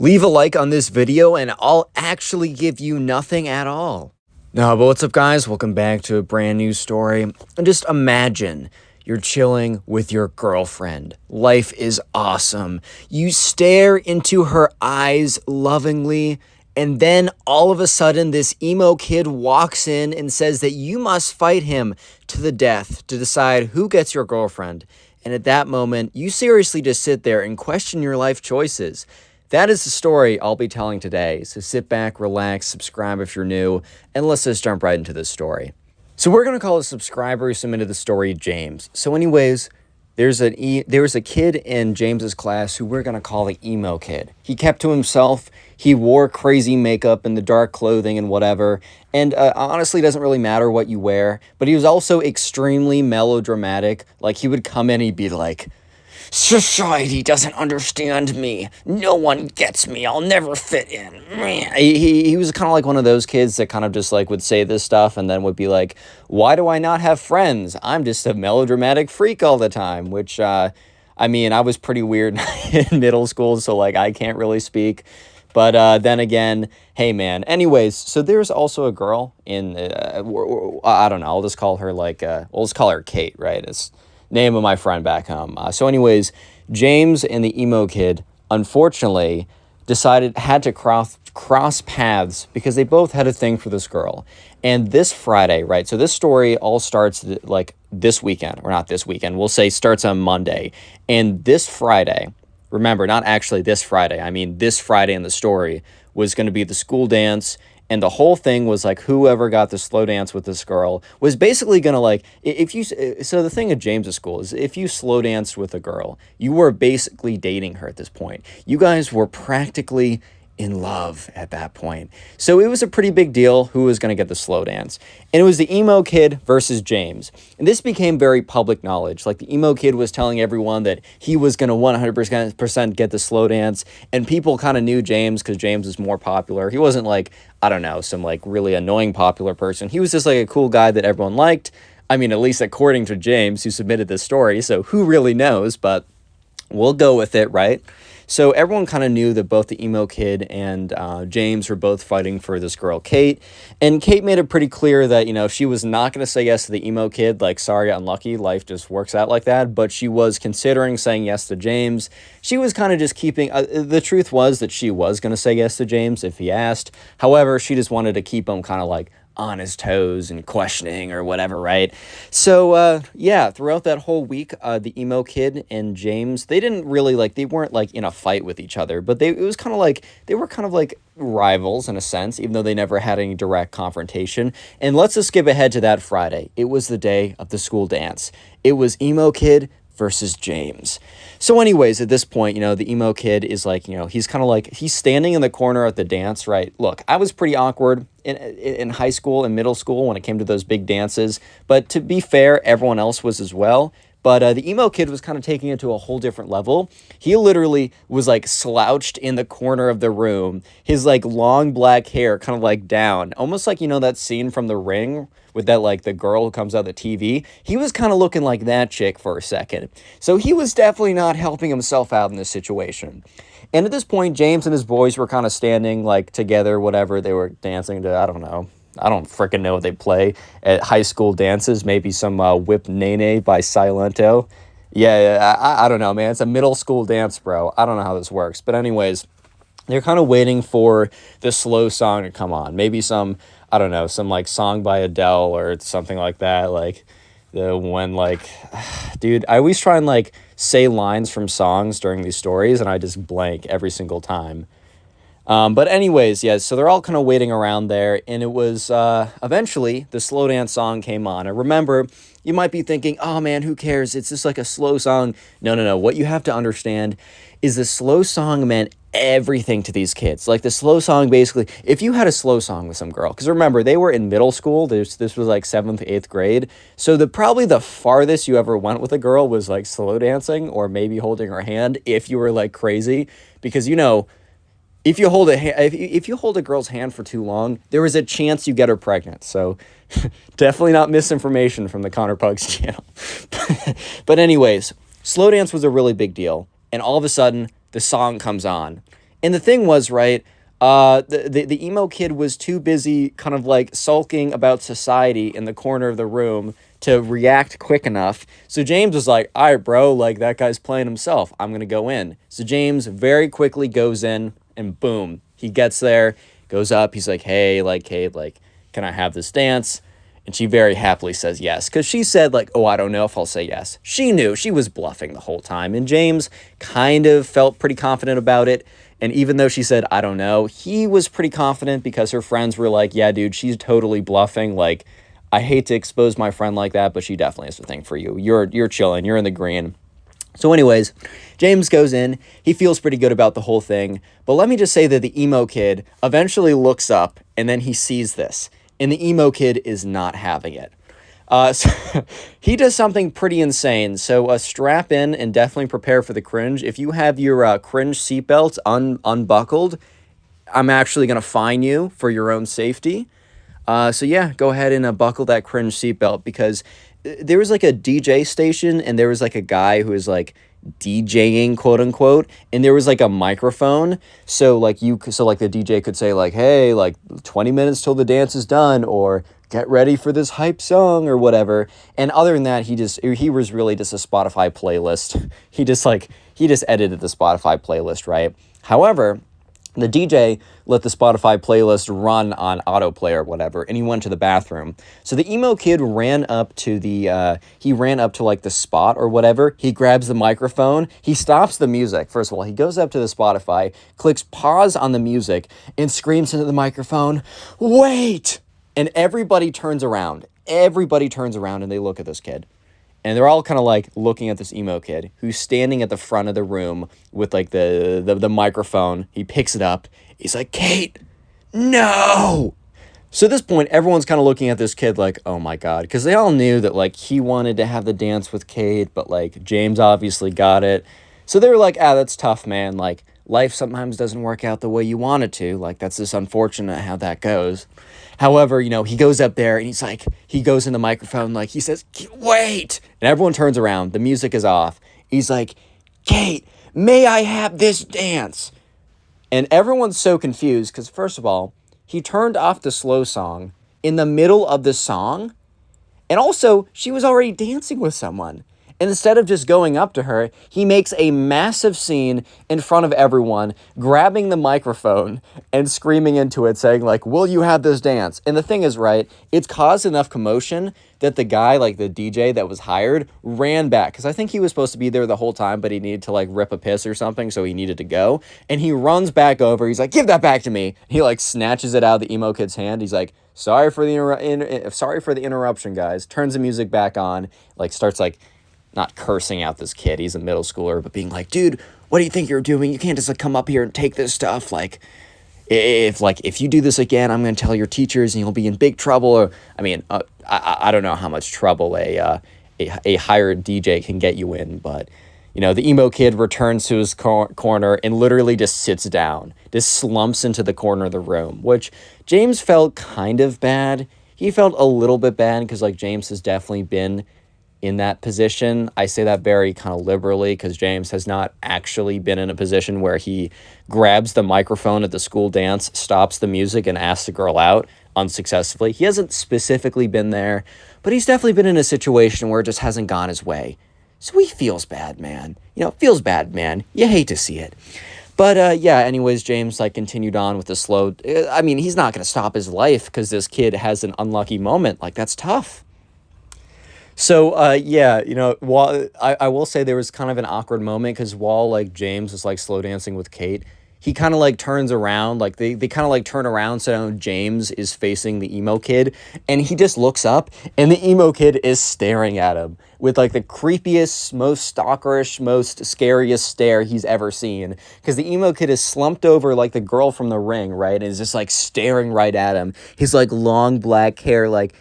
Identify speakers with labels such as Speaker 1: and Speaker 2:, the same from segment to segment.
Speaker 1: Leave a like on this video and I'll actually give you nothing at all. No, but what's up guys? Welcome back to a brand new story. And just imagine you're chilling with your girlfriend. Life is awesome. You stare into her eyes lovingly, and then all of a sudden this emo kid walks in and says that you must fight him to the death to decide who gets your girlfriend. And at that moment, you seriously just sit there and question your life choices. That is the story I'll be telling today. So sit back, relax, subscribe if you're new, and let's just jump right into this story. So we're going to call a subscriber who submitted the story James. So anyways, there was a kid in James's class who we're going to call the emo kid. He kept to himself. He wore crazy makeup and the dark clothing and whatever. And honestly, it doesn't really matter what you wear. But he was also extremely melodramatic. Like he would come in and he'd be like, "Society doesn't understand me. No one gets me. I'll never fit in." He was kind of like one of those kids that kind of just like would say this stuff and then would be like, "Why do I not have friends? I'm just a melodramatic freak all the time," which, I mean, I was pretty weird in middle school, so like I can't really speak. But then again, hey man. Anyways, so there's also a girl in, I don't know, I'll just call her like, we'll just call her Kate, right? It's name of my friend back home. So anyways, James and the emo kid, unfortunately, had to cross paths because they both had a thing for this girl. And this Friday, right? So this story all starts like this weekend, or not this weekend, we'll say starts on Monday. And this Friday, remember, not actually this Friday, I mean this Friday in the story, was going to be the school dance. And the whole thing was like whoever got the slow dance with this girl was basically going to like, so the thing at James's school is if you slow danced with a girl, you were basically dating her at this point. You guys were practically in love at that point. So it was a pretty big deal who was going to get the slow dance. And it was the emo kid versus James. And this became very public knowledge. Like the emo kid was telling everyone that he was going to 100% get the slow dance. And people kind of knew James because James was more popular. He wasn't like, I don't know, some like really annoying popular person. He was just like a cool guy that everyone liked. I mean, at least according to James, who submitted this story. So who really knows? But we'll go with it, right? So everyone kind of knew that both the emo kid and James were both fighting for this girl, Kate. And Kate made it pretty clear that, you know, she was not going to say yes to the emo kid. Like, sorry, unlucky. Life just works out like that. But she was considering saying yes to James. She was kind of just keeping... the truth was that she was going to say yes to James if he asked. However, she just wanted to keep him kind of like on his toes and questioning or whatever, right? So, yeah, throughout that whole week, the emo kid and James, they weren't like in a fight with each other, but they were kind of like rivals in a sense, even though they never had any direct confrontation. And let's just skip ahead to that Friday. It was the day of the school dance. It was emo kid versus James. So anyways, at this point, you know, the emo kid is like, you know, he's kind of like, he's standing in the corner at the dance, right? Look, I was pretty awkward in high school and middle school when it came to those big dances, but to be fair, everyone else was as well. But the emo kid was kind of taking it to a whole different level. He literally was like slouched in the corner of the room, his like long black hair kind of like down, almost like, you know, that scene from The Ring with that like the girl who comes out of the TV. He was kind of looking like that chick for a second. So he was definitely not helping himself out in this situation. And at this point, James and his boys were kind of standing like together, whatever. They were dancing to, I don't know. I don't freaking know what they play at high school dances. Maybe some Whip Nene by Silento. Yeah, I don't know, man. It's a middle school dance, bro. I don't know how this works. But anyways, they're kind of waiting for the slow song to come on. Maybe some, I don't know, some like song by Adele or something like that. Like the one like, dude, I always try and like say lines from songs during these stories and I just blank every single time. But anyways, yeah, so they're all kind of waiting around there, and it was, eventually, the slow dance song came on. And remember, you might be thinking, oh man, who cares? It's just like a slow song. No. What you have to understand is the slow song meant everything to these kids. Like the slow song, basically, if you had a slow song with some girl, because remember, they were in middle school. This was like 7th, 8th grade. So probably the farthest you ever went with a girl was like slow dancing or maybe holding her hand if you were like crazy, because, you know, if you hold a girl's hand for too long, there is a chance you get her pregnant. So definitely not misinformation from the Connor Pugs channel. But anyways, slow dance was a really big deal. And all of a sudden, the song comes on. And the thing was, right, the emo kid was too busy kind of like sulking about society in the corner of the room to react quick enough. So James was like, all right, bro, like that guy's playing himself. I'm going to go in. So James very quickly goes in and boom, he gets there, goes up. He's like, hey, like, Kate, like, can I have this dance? And she very happily says yes, because she said, like, oh, I don't know if I'll say yes. She knew she was bluffing the whole time. And James kind of felt pretty confident about it. And even though she said, I don't know, he was pretty confident because her friends were like, yeah, dude, she's totally bluffing. Like, I hate to expose my friend like that, but she definitely has a thing for you. You're chilling. You're in the green. So anyways, James goes in. He feels pretty good about the whole thing. But let me just say that the emo kid eventually looks up and then he sees this. And the emo kid is not having it. So he does something pretty insane. So strap in and definitely prepare for the cringe. If you have your cringe seatbelt unbuckled, I'm actually going to fine you for your own safety. So yeah, go ahead and buckle that cringe seatbelt, because there was like a DJ station and there was like a guy who was like DJing, quote unquote, and there was like a microphone. So like the DJ could say like, hey, like 20 minutes till the dance is done, or get ready for this hype song or whatever. And other than that, he was really just a Spotify playlist. He just edited the Spotify playlist, right? However, the DJ let the Spotify playlist run on autoplay or whatever, and he went to the bathroom. So the emo kid ran up to like the spot or whatever. He grabs the microphone. He stops the music. First of all, he goes up to the Spotify, clicks pause on the music, and screams into the microphone, "Wait!" And everybody turns around. Everybody turns around and they look at this kid. And they're all kind of like looking at this emo kid who's standing at the front of the room with like the microphone. He picks it up. He's like, "Kate, no!" So at this point, everyone's kind of looking at this kid like, oh my God. Because they all knew that like he wanted to have the dance with Kate, but like James obviously got it. So they were like, that's tough, man. Like life sometimes doesn't work out the way you want it to. Like that's just unfortunate how that goes. However, he goes up there and he goes in the microphone, like he says, "Wait!" And everyone turns around. The music is off. He's like, "Kate, may I have this dance?" And everyone's so confused because, first of all, he turned off the slow song in the middle of the song. And also, she was already dancing with someone. And instead of just going up to her, he makes a massive scene in front of everyone, grabbing the microphone and screaming into it, saying like, "Will you have this dance?" And the thing is, right, it's caused enough commotion that the guy, like the DJ that was hired, ran back. Because I think he was supposed to be there the whole time, but he needed to like rip a piss or something, so he needed to go. And he runs back over. He's like, "Give that back to me." He like snatches it out of the emo kid's hand. He's like, sorry for the interruption, guys. Turns the music back on, like starts like, not cursing out this kid, he's a middle schooler, but being like, "Dude, what do you think you're doing? You can't just like come up here and take this stuff. Like, if you do this again, I'm going to tell your teachers and you'll be in big trouble." Or, I don't know how much trouble a hired DJ can get you in, but, the emo kid returns to his corner and literally just sits down, just slumps into the corner of the room, which James felt kind of bad. He felt a little bit bad because, like, James has definitely been in that position. I say that very kind of liberally because James has not actually been in a position where he grabs the microphone at the school dance, stops the music, and asks the girl out unsuccessfully. He hasn't specifically been there, but he's definitely been in a situation where it just hasn't gone his way. So he feels bad, man. Feels bad, man. You hate to see it. But anyways, James like continued on with the slow. He's not going to stop his life because this kid has an unlucky moment. Like, that's tough. So, while I will say there was kind of an awkward moment because while, like, James was, like, slow dancing with Kate, he kind of, like, turns around, like, they kind of, like, turn around so James is facing the emo kid, and he just looks up, and the emo kid is staring at him with, like, the creepiest, most stalkerish, most scariest stare he's ever seen, because the emo kid is slumped over, like, the girl from The Ring, right, and is just, like, staring right at him. His, like, long black hair, like,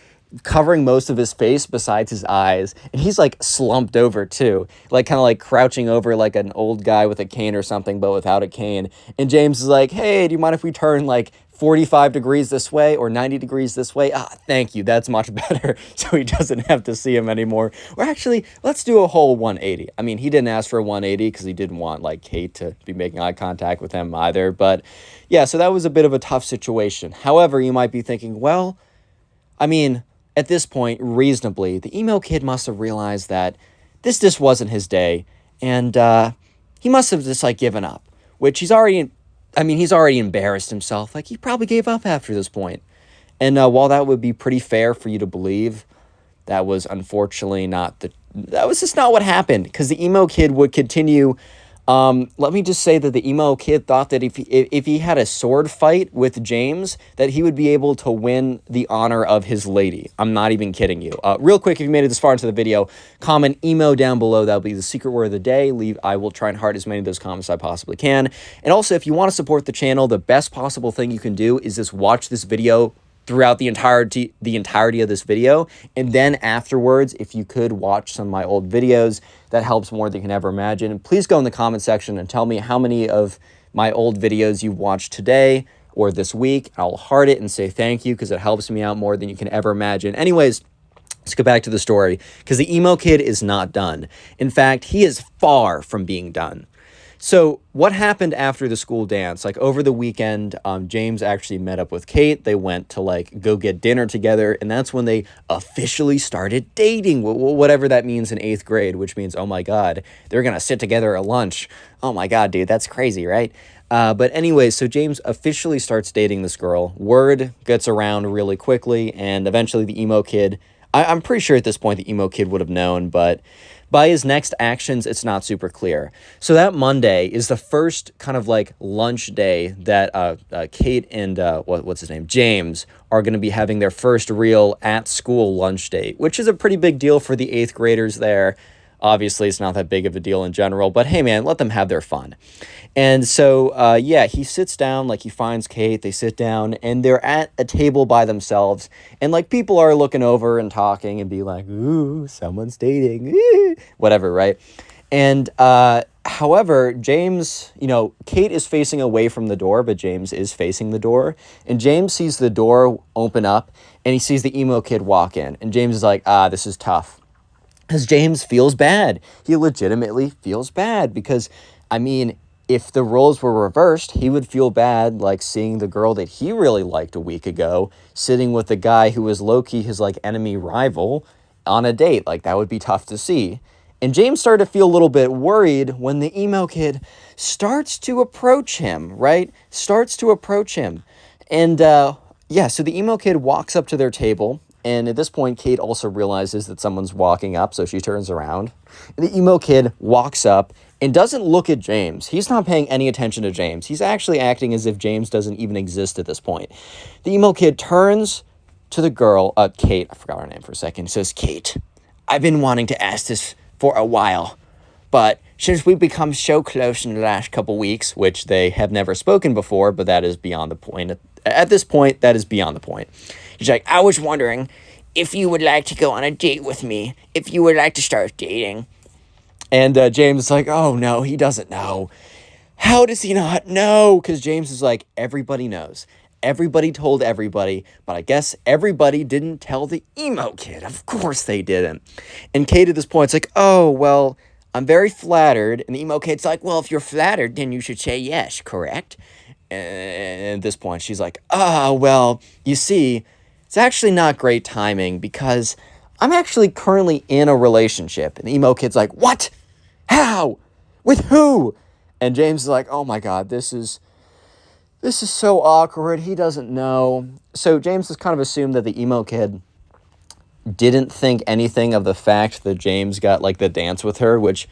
Speaker 1: covering most of his face besides his eyes, and he's like slumped over too, like kind of like crouching over like an old guy with a cane or something, but without a cane. And James is like, "Hey, do you mind if we turn like 45 degrees this way or 90 degrees this way. Ah, thank you. That's much better. So he doesn't have to see him anymore. Or actually, let's do a whole 180. I mean, he didn't ask for a 180 because he didn't want like Kate to be making eye contact with him either. But yeah, so that was a bit of a tough situation. However, you might be thinking, well, I mean, at this point, reasonably, the emo kid must have realized that this just wasn't his day. And he must have just like given up, which he's already embarrassed himself. Like, he probably gave up after this point. And while that would be pretty fair for you to believe, that was unfortunately that was just not what happened, because the emo kid would continue. Let me just say that the emo kid thought that if he had a sword fight with James, that he would be able to win the honor of his lady. I'm not even kidding you. Real quick, if you made it this far into the video, comment emo down below. That'll be the secret word of the day. I will try and heart as many of those comments as I possibly can. And also, if you want to support the channel, the best possible thing you can do is just watch this video throughout the entirety of this video, and then afterwards, if you could watch some of my old videos, that helps more than you can ever imagine. Please go in the comment section and tell me how many of my old videos you've watched today or this week. I'll heart it and say thank you, because it helps me out more than you can ever imagine. Anyways, let's go back to the story, because the emo kid is not done. In fact, he is far from being done. So what happened after the school dance? Like, over the weekend, James actually met up with Kate. They went to like go get dinner together, and that's when they officially started dating, whatever that means in 8th grade, which means, oh my God, they're gonna sit together at lunch. Oh my God, dude, that's crazy, right? But anyway, so James officially starts dating this girl. Word gets around really quickly, and eventually the emo kid, I'm pretty sure at this point the emo kid would have known, but by his next actions, it's not super clear. So that Monday is the first kind of like lunch day that Kate and what's his name, James, are going to be having their first real at-school lunch date, which is a pretty big deal for the 8th graders there. Obviously, it's not that big of a deal in general, but hey, man, let them have their fun. And so, yeah, he sits down, like, he finds Kate, they sit down, and they're at a table by themselves, and, like, people are looking over and talking and be like, ooh, someone's dating, whatever, right? And, however, James, Kate is facing away from the door, but James is facing the door, and James sees the door open up, and he sees the emo kid walk in, and James is like, this is tough. Because James feels bad. He legitimately feels bad because, I mean, if the roles were reversed, he would feel bad, like, seeing the girl that he really liked a week ago sitting with the guy who was low-key his, like, enemy rival on a date. Like, that would be tough to see. And James started to feel a little bit worried when the emo kid starts to approach him, right? Starts to approach him. And, yeah, so the emo kid walks up to their table. And at this point, Kate also realizes that someone's walking up, so she turns around. And the emo kid walks up and doesn't look at James. He's not paying any attention to James. He's actually acting as if James doesn't even exist at this point. The emo kid turns to the girl, Kate, I forgot her name for a second, says, Kate, I've been wanting to ask this for a while, but since we've become so close in the last couple weeks, which they have never spoken before, but that is beyond the point. At this point, that is beyond the point. He's like, I was wondering if you would like to go on a date with me, if you would like to start dating. And James is like, oh, no, he doesn't know. How does he not know? Because James is like, everybody knows. Everybody told everybody, but I guess everybody didn't tell the emo kid. Of course they didn't. And Kate at this point is like, oh, well, I'm very flattered. And the emo kid's like, well, if you're flattered, then you should say yes, correct? And at this point, she's like, well, you see, it's actually not great timing because I'm actually currently in a relationship. And the emo kid's like, what? How? With who? And James is like, oh my God, this is so awkward. He doesn't know. So James has kind of assumed that the emo kid didn't think anything of the fact that James got like the dance with her, which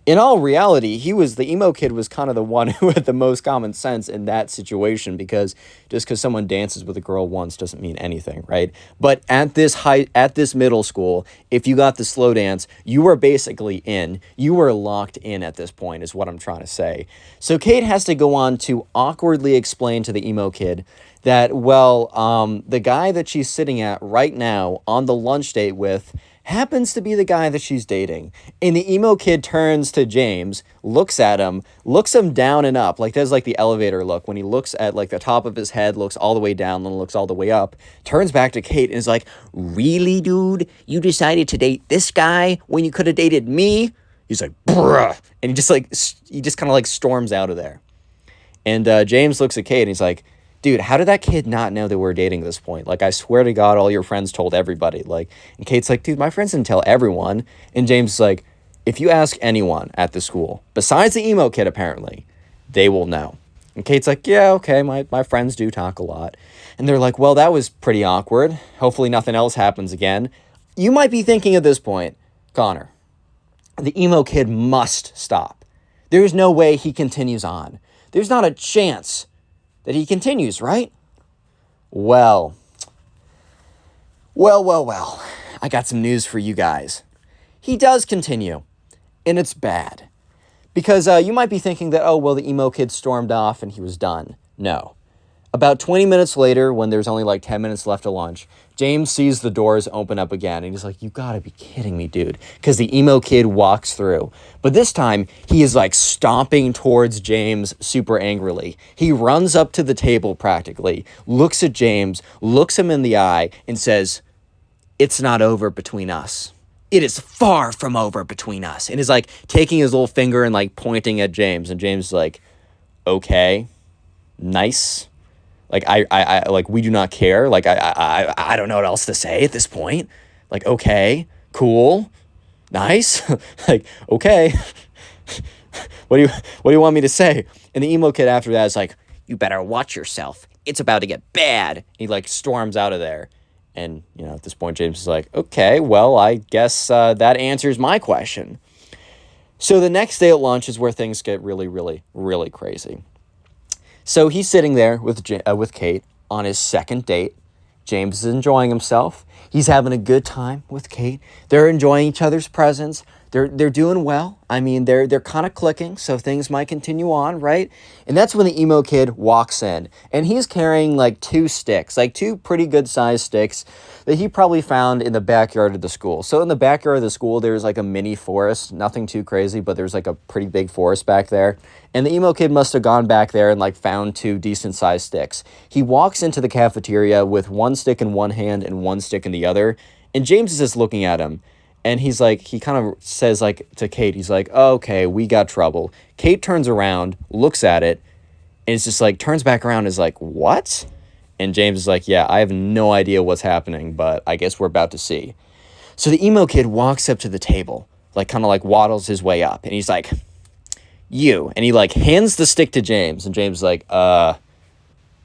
Speaker 1: in all reality, the emo kid was kind of the one who had the most common sense in that situation, because just because someone dances with a girl once doesn't mean anything, right? But at this middle school, if you got the slow dance, you were basically in. You were locked in at this point, is what I'm trying to say. So Kate has to go on to awkwardly explain to the emo kid that, well, the guy that she's sitting at right now on the lunch date with happens to be the guy that she's dating. And the emo kid turns to James, looks at him, looks him down and up, like does like the elevator look when he looks at like the top of his head, looks all the way down, then looks all the way up, turns back to Kate and is like, really, dude? You decided to date this guy when you could have dated me? He's like, bruh. And he just kind of like storms out of there. And James looks at Kate and he's like, dude, how did that kid not know that we're dating at this point? Like, I swear to God, all your friends told everybody. Like, and Kate's like, dude, my friends didn't tell everyone. And James is like, if you ask anyone at the school, besides the emo kid, apparently, they will know. And Kate's like, yeah, okay, my friends do talk a lot. And they're like, well, that was pretty awkward. Hopefully nothing else happens again. You might be thinking at this point, Connor, the emo kid must stop. There's no way he continues on. There's not a chance that he continues, right? Well. I got some news for you guys. He does continue, and it's bad. Because you might be thinking that, oh, well, the emo kid stormed off and he was done. No. About 20 minutes later, when there's only like 10 minutes left of lunch, James sees the doors open up again. And he's like, you gotta be kidding me, dude. Because the emo kid walks through. But this time, he is like stomping towards James super angrily. He runs up to the table practically, looks at James, looks him in the eye, and says, it's not over between us. It is far from over between us. And is like taking his little finger and like pointing at James. And James is like, okay, nice. Like, I like, we do not care. Like, I don't know what else to say at this point. Like, okay, cool, nice. Like, okay, what do you want me to say? And the emo kid after that is like, you better watch yourself. It's about to get bad. He like storms out of there. And, you know, at this point, James is like, okay, well, I guess that answers my question. So the next day at lunch is where things get really, really, really crazy. So he's sitting there with Kate on his second date. James is enjoying himself. He's having a good time with Kate. They're enjoying each other's presence. They're doing well. I mean, they're kind of clicking, so things might continue on, right? And that's when the emo kid walks in, and he's carrying like two sticks, like two pretty good sized sticks that he probably found in the backyard of the school. So in the backyard of the school, there's like a mini forest, nothing too crazy, but there's like a pretty big forest back there. And the emo kid must have gone back there and like found two decent sized sticks. He walks into the cafeteria with one stick in one hand and one stick in the other, and James is just looking at him. And he's like, he kind of says like to Kate, he's like, oh, okay, we got trouble. Kate turns around, looks at it, and it's just like, turns back around and is like, what? And James is like, yeah, I have no idea what's happening, but I guess we're about to see. So the emo kid walks up to the table, like kind of like waddles his way up, and he's like, you. And he like hands the stick to James, and James is like,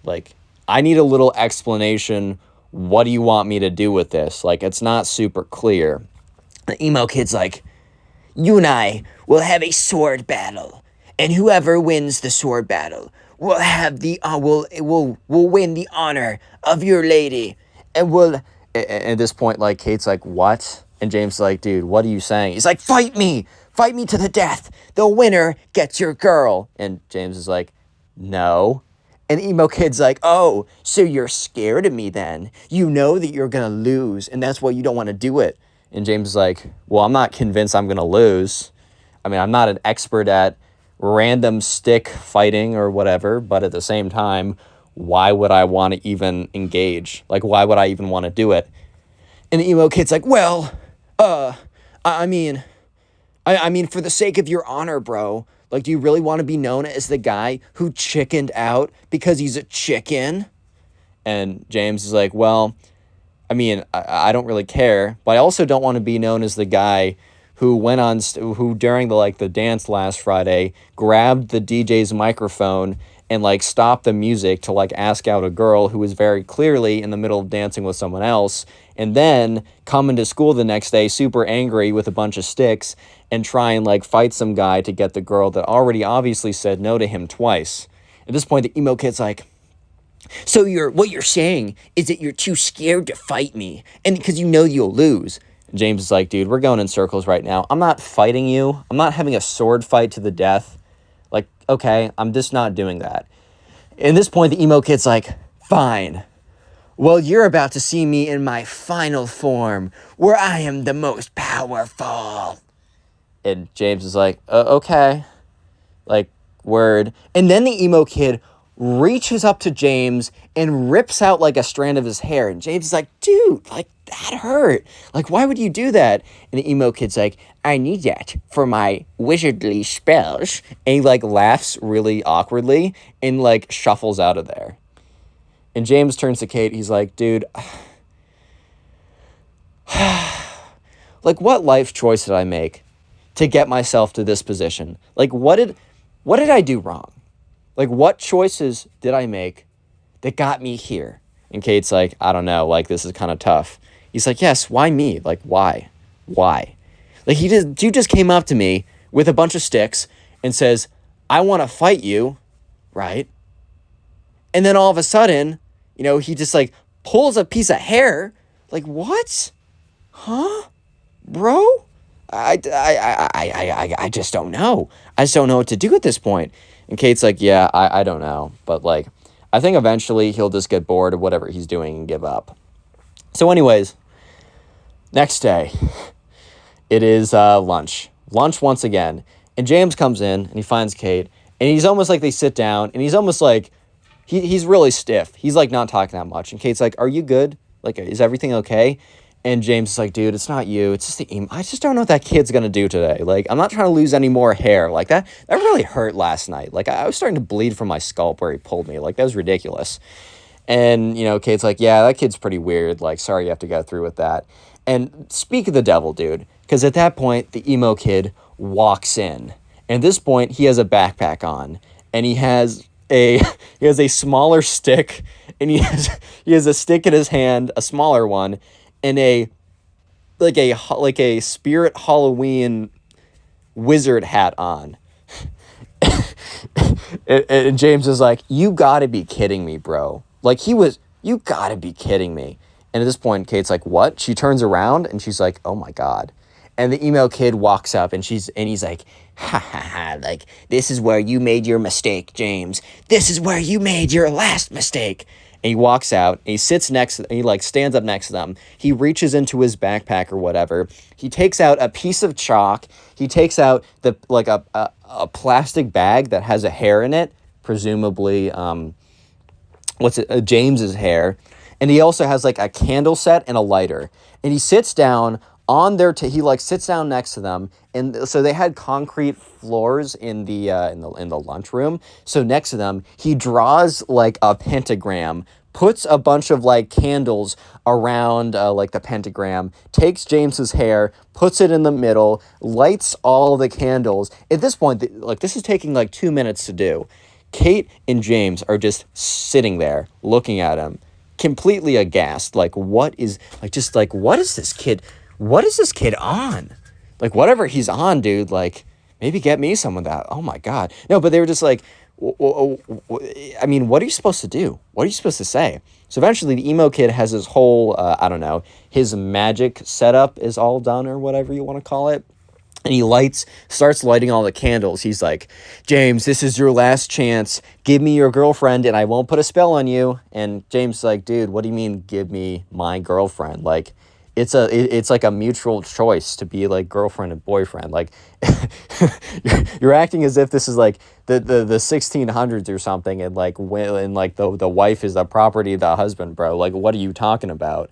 Speaker 1: like, I need a little explanation. What do you want me to do with this? Like, it's not super clear. The emo kid's like, you and I will have a sword battle, and whoever wins the sword battle will have the will win the honor of your lady, and will. At this point, like Kate's like, what? And James is like, dude, what are you saying? He's like, fight me to the death. The winner gets your girl. And James is like, no. And the emo kid's like, oh, so you're scared of me then? You know that you're gonna lose, and that's why you don't want to do it. And James is like, well, I'm not convinced I'm going to lose. I mean, I'm not an expert at random stick fighting or whatever, but at the same time, why would I want to even engage? Like, why would I even want to do it? And the emo kid's like, well, I mean, for the sake of your honor, bro, like, do you really want to be known as the guy who chickened out because he's a chicken? And James is like, well, I mean, I don't really care, but I also don't want to be known as the guy who went on, who during the dance last Friday, grabbed the DJ's microphone and like stopped the music to like ask out a girl who was very clearly in the middle of dancing with someone else, and then come into school the next day super angry with a bunch of sticks and try and like fight some guy to get the girl that already obviously said no to him twice. At this point, the emo kid's like, so what you're saying is that you're too scared to fight me, and because you know you'll lose. James is like, dude, we're going in circles right now. I'm not fighting you. I'm not having a sword fight to the death. Like, okay, I'm just not doing that. At this point, the emo kid's like, fine. Well, you're about to see me in my final form, where I am the most powerful. And James is like, okay. Like, word. And then the emo kid reaches up to James and rips out like a strand of his hair. And James is like, dude, like, that hurt. Like, why would you do that? And the emo kid's like, I need that for my wizardly spells. And he like laughs really awkwardly and like shuffles out of there. And James turns to Kate. He's like, dude, like, what life choice did I make to get myself to this position? Like, what did I do wrong? Like, what choices did I make that got me here? And Kate's like, I don't know. Like, this is kind of tough. He's like, yes, why me? Like, why? Why? Like, you just came up to me with a bunch of sticks and says, I want to fight you, right? And then all of a sudden, you know, he just, like, pulls a piece of hair. Like, what? Huh? Bro? I just don't know. I just don't know what to do at this point. And Kate's like, yeah, I don't know. But, like, I think eventually he'll just get bored of whatever he's doing and give up. So anyways, next day, it is lunch. Lunch once again. And James comes in, and he finds Kate. And he's almost like they sit down, and he's almost like, he's really stiff. He's, like, not talking that much. And Kate's like, are you good? Like, is everything okay? And James is like, dude, it's not you. It's just the emo. I just don't know what that kid's going to do today. Like, I'm not trying to lose any more hair. Like, that really hurt last night. Like, I was starting to bleed from my scalp where he pulled me. Like, that was ridiculous. And, you know, Kate's like, yeah, that kid's pretty weird. Like, sorry you have to go through with that. And speak of the devil, dude. Because at that point, the emo kid walks in. And at this point, he has a backpack on. And he has a smaller stick. And he has a stick in his hand, a smaller one. And a spirit Halloween wizard hat on. and James is like, you gotta be kidding me, bro. Like, you gotta be kidding me. And at this point, Kate's like, what? She turns around and she's like, oh my God. And the emo kid walks up and he's like, ha ha ha, like, this is where you made your mistake, James. This is where you made your last mistake. And he walks out, and he sits next, and he, like, stands up next to them. He reaches into his backpack or whatever. He takes out a piece of chalk. He takes out a plastic bag that has a hair in it, presumably, James's hair. And he also has, like, a candle set and a lighter. And he sits down on their, he, like, sits down next to them. And so they had concrete floors in the lunchroom. So next to them, he draws, like, a pentagram, puts a bunch of, like, candles around, like, the pentagram, takes James's hair, puts it in the middle, lights all the candles. At this point, like, this is taking, like, 2 minutes to do. Kate and James are just sitting there looking at him, completely aghast. Like, what is this kid? What is this kid on? Like, whatever he's on, dude, like, maybe get me some of that. Oh, my God. No, but they were just like, I mean, what are you supposed to do? What are you supposed to say? So eventually the emo kid has his whole, I don't know, his magic setup is all done or whatever you want to call it. And he starts lighting all the candles. He's like, James, this is your last chance. Give me your girlfriend and I won't put a spell on you. And James is like, dude, what do you mean give me my girlfriend? Like, it's like a mutual choice to be like girlfriend and boyfriend. Like, you're acting as if this is like the 1600s or something, and like the wife is the property of the husband, bro. Like, what are you talking about?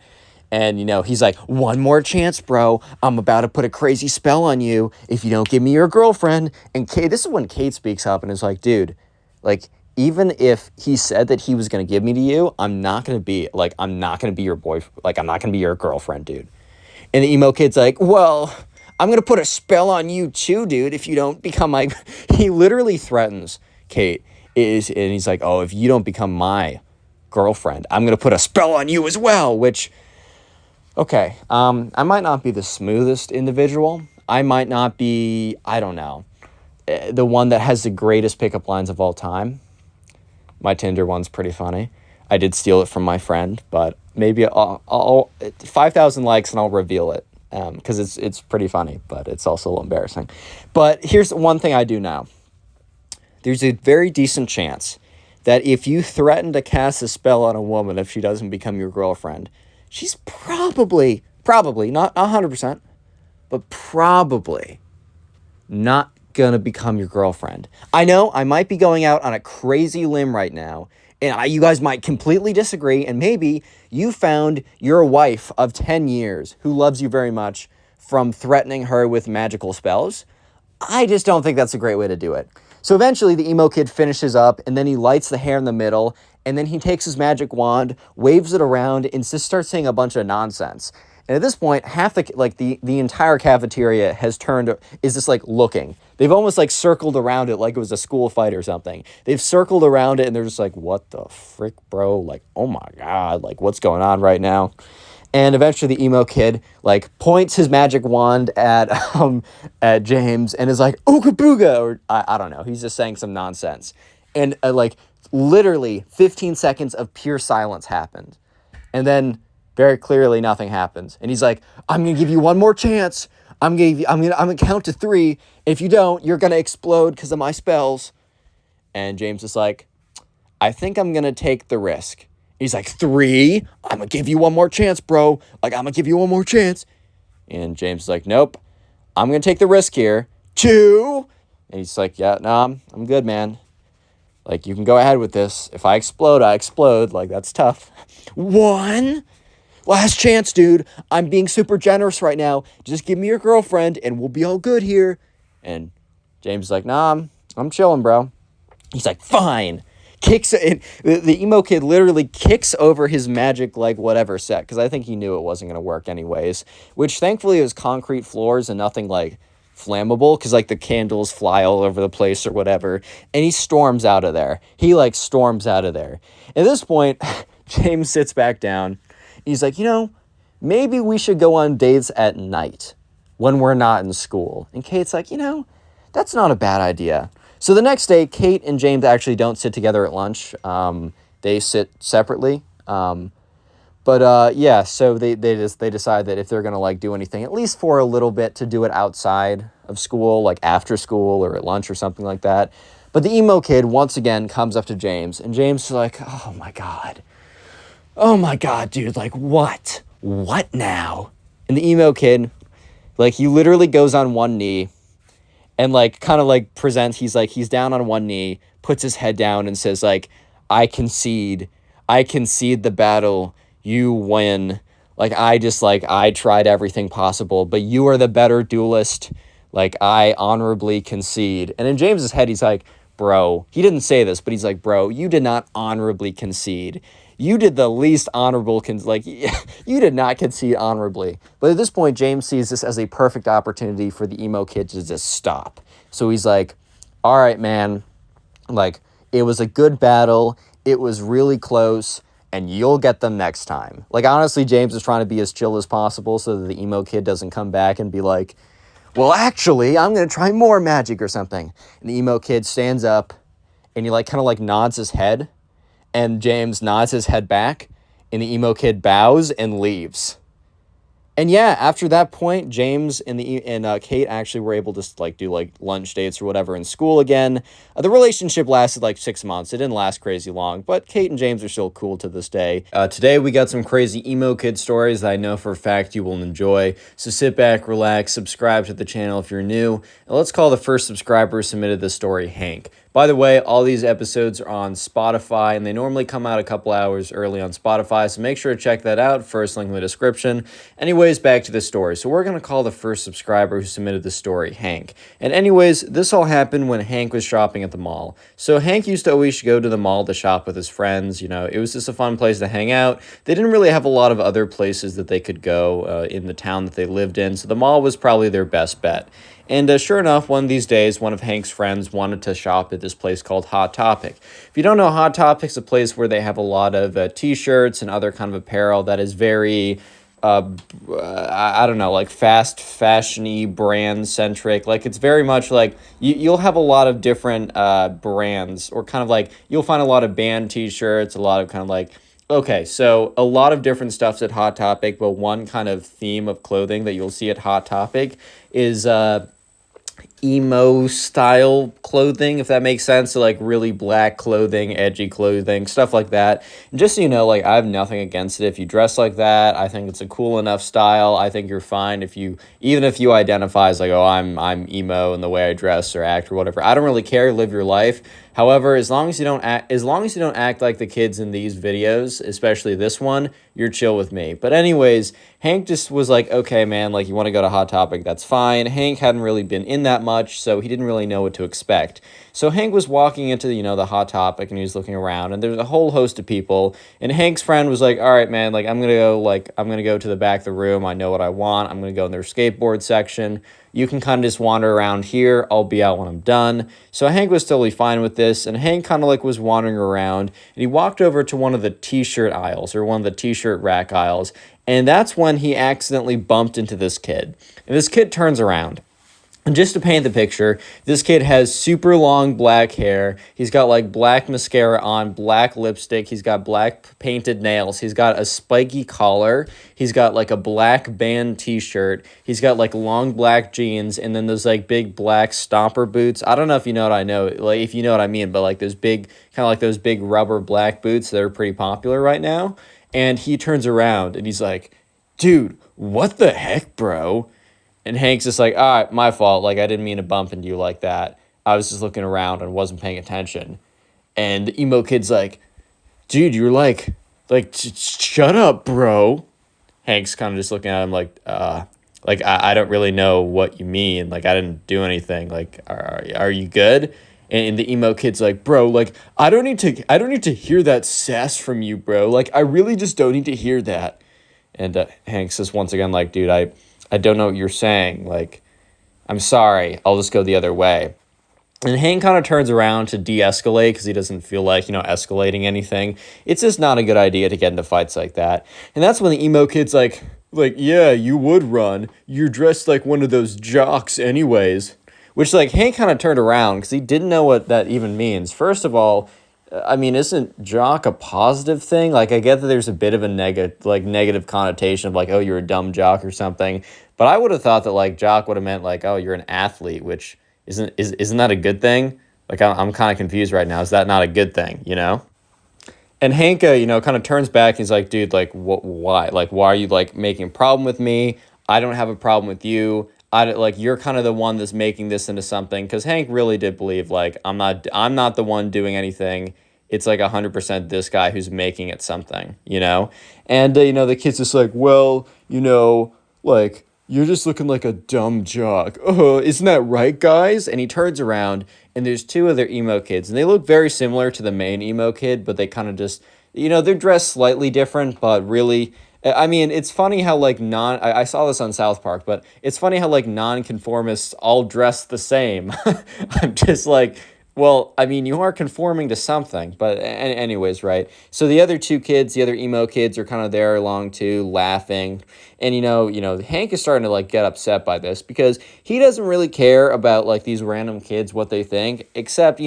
Speaker 1: And, you know, he's like, one more chance, bro. I'm about to put a crazy spell on you if you don't give me your girlfriend. And Kate, this is when Kate speaks up and is like, dude, like, even if he said that he was going to give me to you, I'm not going to be your boyfriend. Like, I'm not going to be your girlfriend, dude. And the emo kid's like, well, I'm going to put a spell on you too, dude, if you don't become my, he literally threatens Kate and he's like, oh, if you don't become my girlfriend, I'm going to put a spell on you as well, which, okay. I might not be the smoothest individual. I might not be, I don't know, the one that has the greatest pickup lines of all time. My Tinder one's pretty funny. I did steal it from my friend, but maybe I'll 5,000 likes and I'll reveal it because it's pretty funny, but it's also a little embarrassing. But here's one thing I do know. There's a very decent chance that if you threaten to cast a spell on a woman if she doesn't become your girlfriend, she's probably, not 100%, but probably not gonna become your girlfriend. I know I might be going out on a crazy limb right now, and you guys might completely disagree, and maybe you found your wife of 10 years who loves you very much from threatening her with magical spells. I just don't think that's a great way to do it. So eventually the emo kid finishes up, and then he lights the hair in the middle, and then he takes his magic wand, waves it around, and just starts saying a bunch of nonsense. And at this point, half the entire cafeteria has turned, is just like looking. They've almost like circled around it like it was a school fight or something. They've circled around it and they're just like, what the frick, bro? Like, oh my God, like what's going on right now? And eventually the emo kid like points his magic wand at James and is like, ooga booga, or I don't know. He's just saying some nonsense. And like literally 15 seconds of pure silence happened. And then very clearly nothing happens. And he's like, I'm going to give you one more chance. I'm going to count to 3. If you don't, you're going to explode because of my spells. And James is like, I think I'm going to take the risk. He's like, 3? I'm going to give you one more chance, bro. Like, I'm going to give you one more chance. And James is like, nope. I'm going to take the risk here. 2. And he's like, yeah, no, I'm good, man. Like, you can go ahead with this. If I explode, I explode. Like, that's tough. 1. Last chance, dude. I'm being super generous right now. Just give me your girlfriend and we'll be all good here. And James is like, nah, I'm chilling, bro. He's like, fine. Kicks it. The emo kid literally kicks over his magic, like, whatever set, because I think he knew it wasn't going to work anyways, which thankfully it was concrete floors and nothing, like, flammable, because, like, the candles fly all over the place or whatever, and he storms out of there. He, like, storms out of there. At this point, James sits back down. He's like, maybe we should go on dates at night when we're not in school. And Kate's like, that's not a bad idea. So the next day, Kate and James actually don't sit together at lunch. They sit separately. So they decide that if they're going to like do anything, at least for a little bit, to do it outside of school, like after school or at lunch or something like that. But the emo kid once again comes up to James, and James is like, oh my God, dude, like what? What now? And the emo kid, like, he literally goes on one knee and like kind of like presents, he's down on one knee, puts his head down and says like, I concede the battle, you win. Like, I tried everything possible, but you are the better duelist. Like, I honorably concede. And in James's head, he's like, bro, he didn't say this, but he's like, bro, you did not honorably concede. You did the least honorable, you did not concede honorably. But at this point, James sees this as a perfect opportunity for the emo kid to just stop. So he's like, all right, man, like, it was a good battle. It was really close, and you'll get them next time. Like, honestly, James is trying to be as chill as possible so that the emo kid doesn't come back and be like, well, actually, I'm going to try more magic or something. And the emo kid stands up, and he like kind of like nods his head. And James nods his head back, and the emo kid bows and leaves. And yeah, after that point, James and Kate actually were able to like do like lunch dates or whatever in school again. The relationship lasted like 6 months. It didn't last crazy long, but Kate and James are still cool to this day. Today we got some crazy emo kid stories that I know for a fact you will enjoy. So sit back, relax, subscribe to the channel if you're new, and let's call the first subscriber who submitted this story Hank. By the way, all these episodes are on Spotify, and they normally come out a couple hours early on Spotify, so make sure to check that out. First link in the description. Anyways, back to the story. So we're going to call the first subscriber who submitted the story Hank. And anyways, this all happened when Hank was shopping at the mall. So Hank used to always go to the mall to shop with his friends. It was just a fun place to hang out. They didn't really have a lot of other places that they could go in the town that they lived in, so the mall was probably their best bet. And sure enough, one of these days, one of Hank's friends wanted to shop at this place called Hot Topic. If you don't know, Hot Topic's a place where they have a lot of t-shirts and other kind of apparel that is very, I don't know, like fast fashion-y, brand-centric. Like, it's very much like, you'll have a lot of different brands, or kind of like, you'll find a lot of band t-shirts, a lot of kind of like, okay, so a lot of different stuffs at Hot Topic, but one kind of theme of clothing that you'll see at Hot Topic is emo style clothing, if that makes sense. So like really black clothing, edgy clothing, stuff like that. And just so you know, like I have nothing against it if you dress like that. I think it's a cool enough style. I think you're fine if you, even if you identify as like, oh, I'm emo in the way I dress or act or whatever. I don't really care. Live your life. However, as long as you don't act like the kids in these videos, especially this one, you're chill with me. But anyways, Hank just was like, okay, man, like you want to go to Hot Topic, that's fine. Hank hadn't really been in that much, so he didn't really know what to expect. So Hank was walking into, the Hot Topic, and he was looking around, and there's a whole host of people, and Hank's friend was like, all right, man, like I'm gonna go to the back of the room. I know what I want. I'm gonna go in their skateboard section. You can kind of just wander around here. I'll be out when I'm done. So Hank was totally fine with this, and Hank kind of like was wandering around, and he walked over to one of the t-shirt aisles, or one of the t-shirt rack aisles, and that's when he accidentally bumped into this kid. And this kid turns around. And just to paint the picture, this kid has super long black hair. He's got like black mascara on, black lipstick. He's got black painted nails. He's got a spiky collar. He's got like a black band t-shirt. He's got like long black jeans, and then those like big black stomper boots. I don't know if you know what I know, like if you know what I mean, but like those big, kind of like those big rubber black boots that are pretty popular right now. And he turns around and he's like, dude, what the heck, bro? And Hank's just like, all right, my fault. Like, I didn't mean to bump into you like that. I was just looking around and wasn't paying attention. And the emo kid's like, dude, you're like, shut up, bro. Hank's kind of just looking at him like, I don't really know what you mean. Like, I didn't do anything. Like, are you good? And the emo kid's like, bro, like, I don't need to hear that sass from you, bro. Like, I really just don't need to hear that. And Hank says once again, like, dude, I don't know what you're saying. Like, I'm sorry. I'll just go the other way. And Hank kind of turns around to de-escalate because he doesn't feel like, escalating anything. It's just not a good idea to get into fights like that. And that's when the emo kid's like, yeah, you would run. You're dressed like one of those jocks anyways. Which, like, Hank kind of turned around because he didn't know what that even means. First of all, I mean, isn't jock a positive thing? Like, I get that there's a bit of a negative connotation of like, oh, you're a dumb jock or something. But I would have thought that like jock would have meant like, oh, you're an athlete, which isn't that a good thing? Like, I'm kind of confused right now. Is that not a good thing? And Hank, kind of turns back. And he's like, dude, like, why? Like, why are you like making a problem with me? I don't have a problem with you. You're kind of the one that's making this into something. Because Hank really did believe like I'm not the one doing anything. It's like 100% this guy who's making it something, And, the kid's just like, well, like, you're just looking like a dumb jock. Oh, isn't that right, guys? And he turns around, and there's two other emo kids. And they look very similar to the main emo kid, but they kind of just, they're dressed slightly different, but really... I mean, it's funny how, like, I saw this on South Park, but it's funny how, like, non-conformists all dress the same. I'm just like... Well, I mean, you are conforming to something, but anyways, right? So the other two kids, the other emo kids are kind of there along too, laughing. And, Hank is starting to, like, get upset by this because he doesn't really care about, like, these random kids, what they think, except,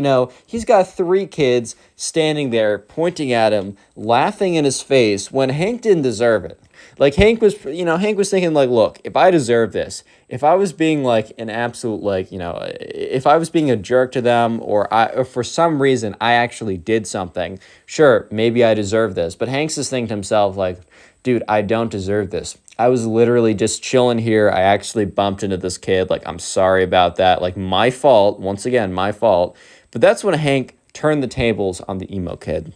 Speaker 1: he's got three kids standing there pointing at him, laughing in his face when Hank didn't deserve it. Like, Hank was thinking, like, look, if I deserve this, if I was being, like, an absolute, like, if I was being a jerk to them or for some reason I actually did something, sure, maybe I deserve this. But Hank's just thinking to himself, like, dude, I don't deserve this. I was literally just chilling here. I actually bumped into this kid. Like, I'm sorry about that. Like, my fault. Once again, my fault. But that's when Hank turned the tables on the emo kid.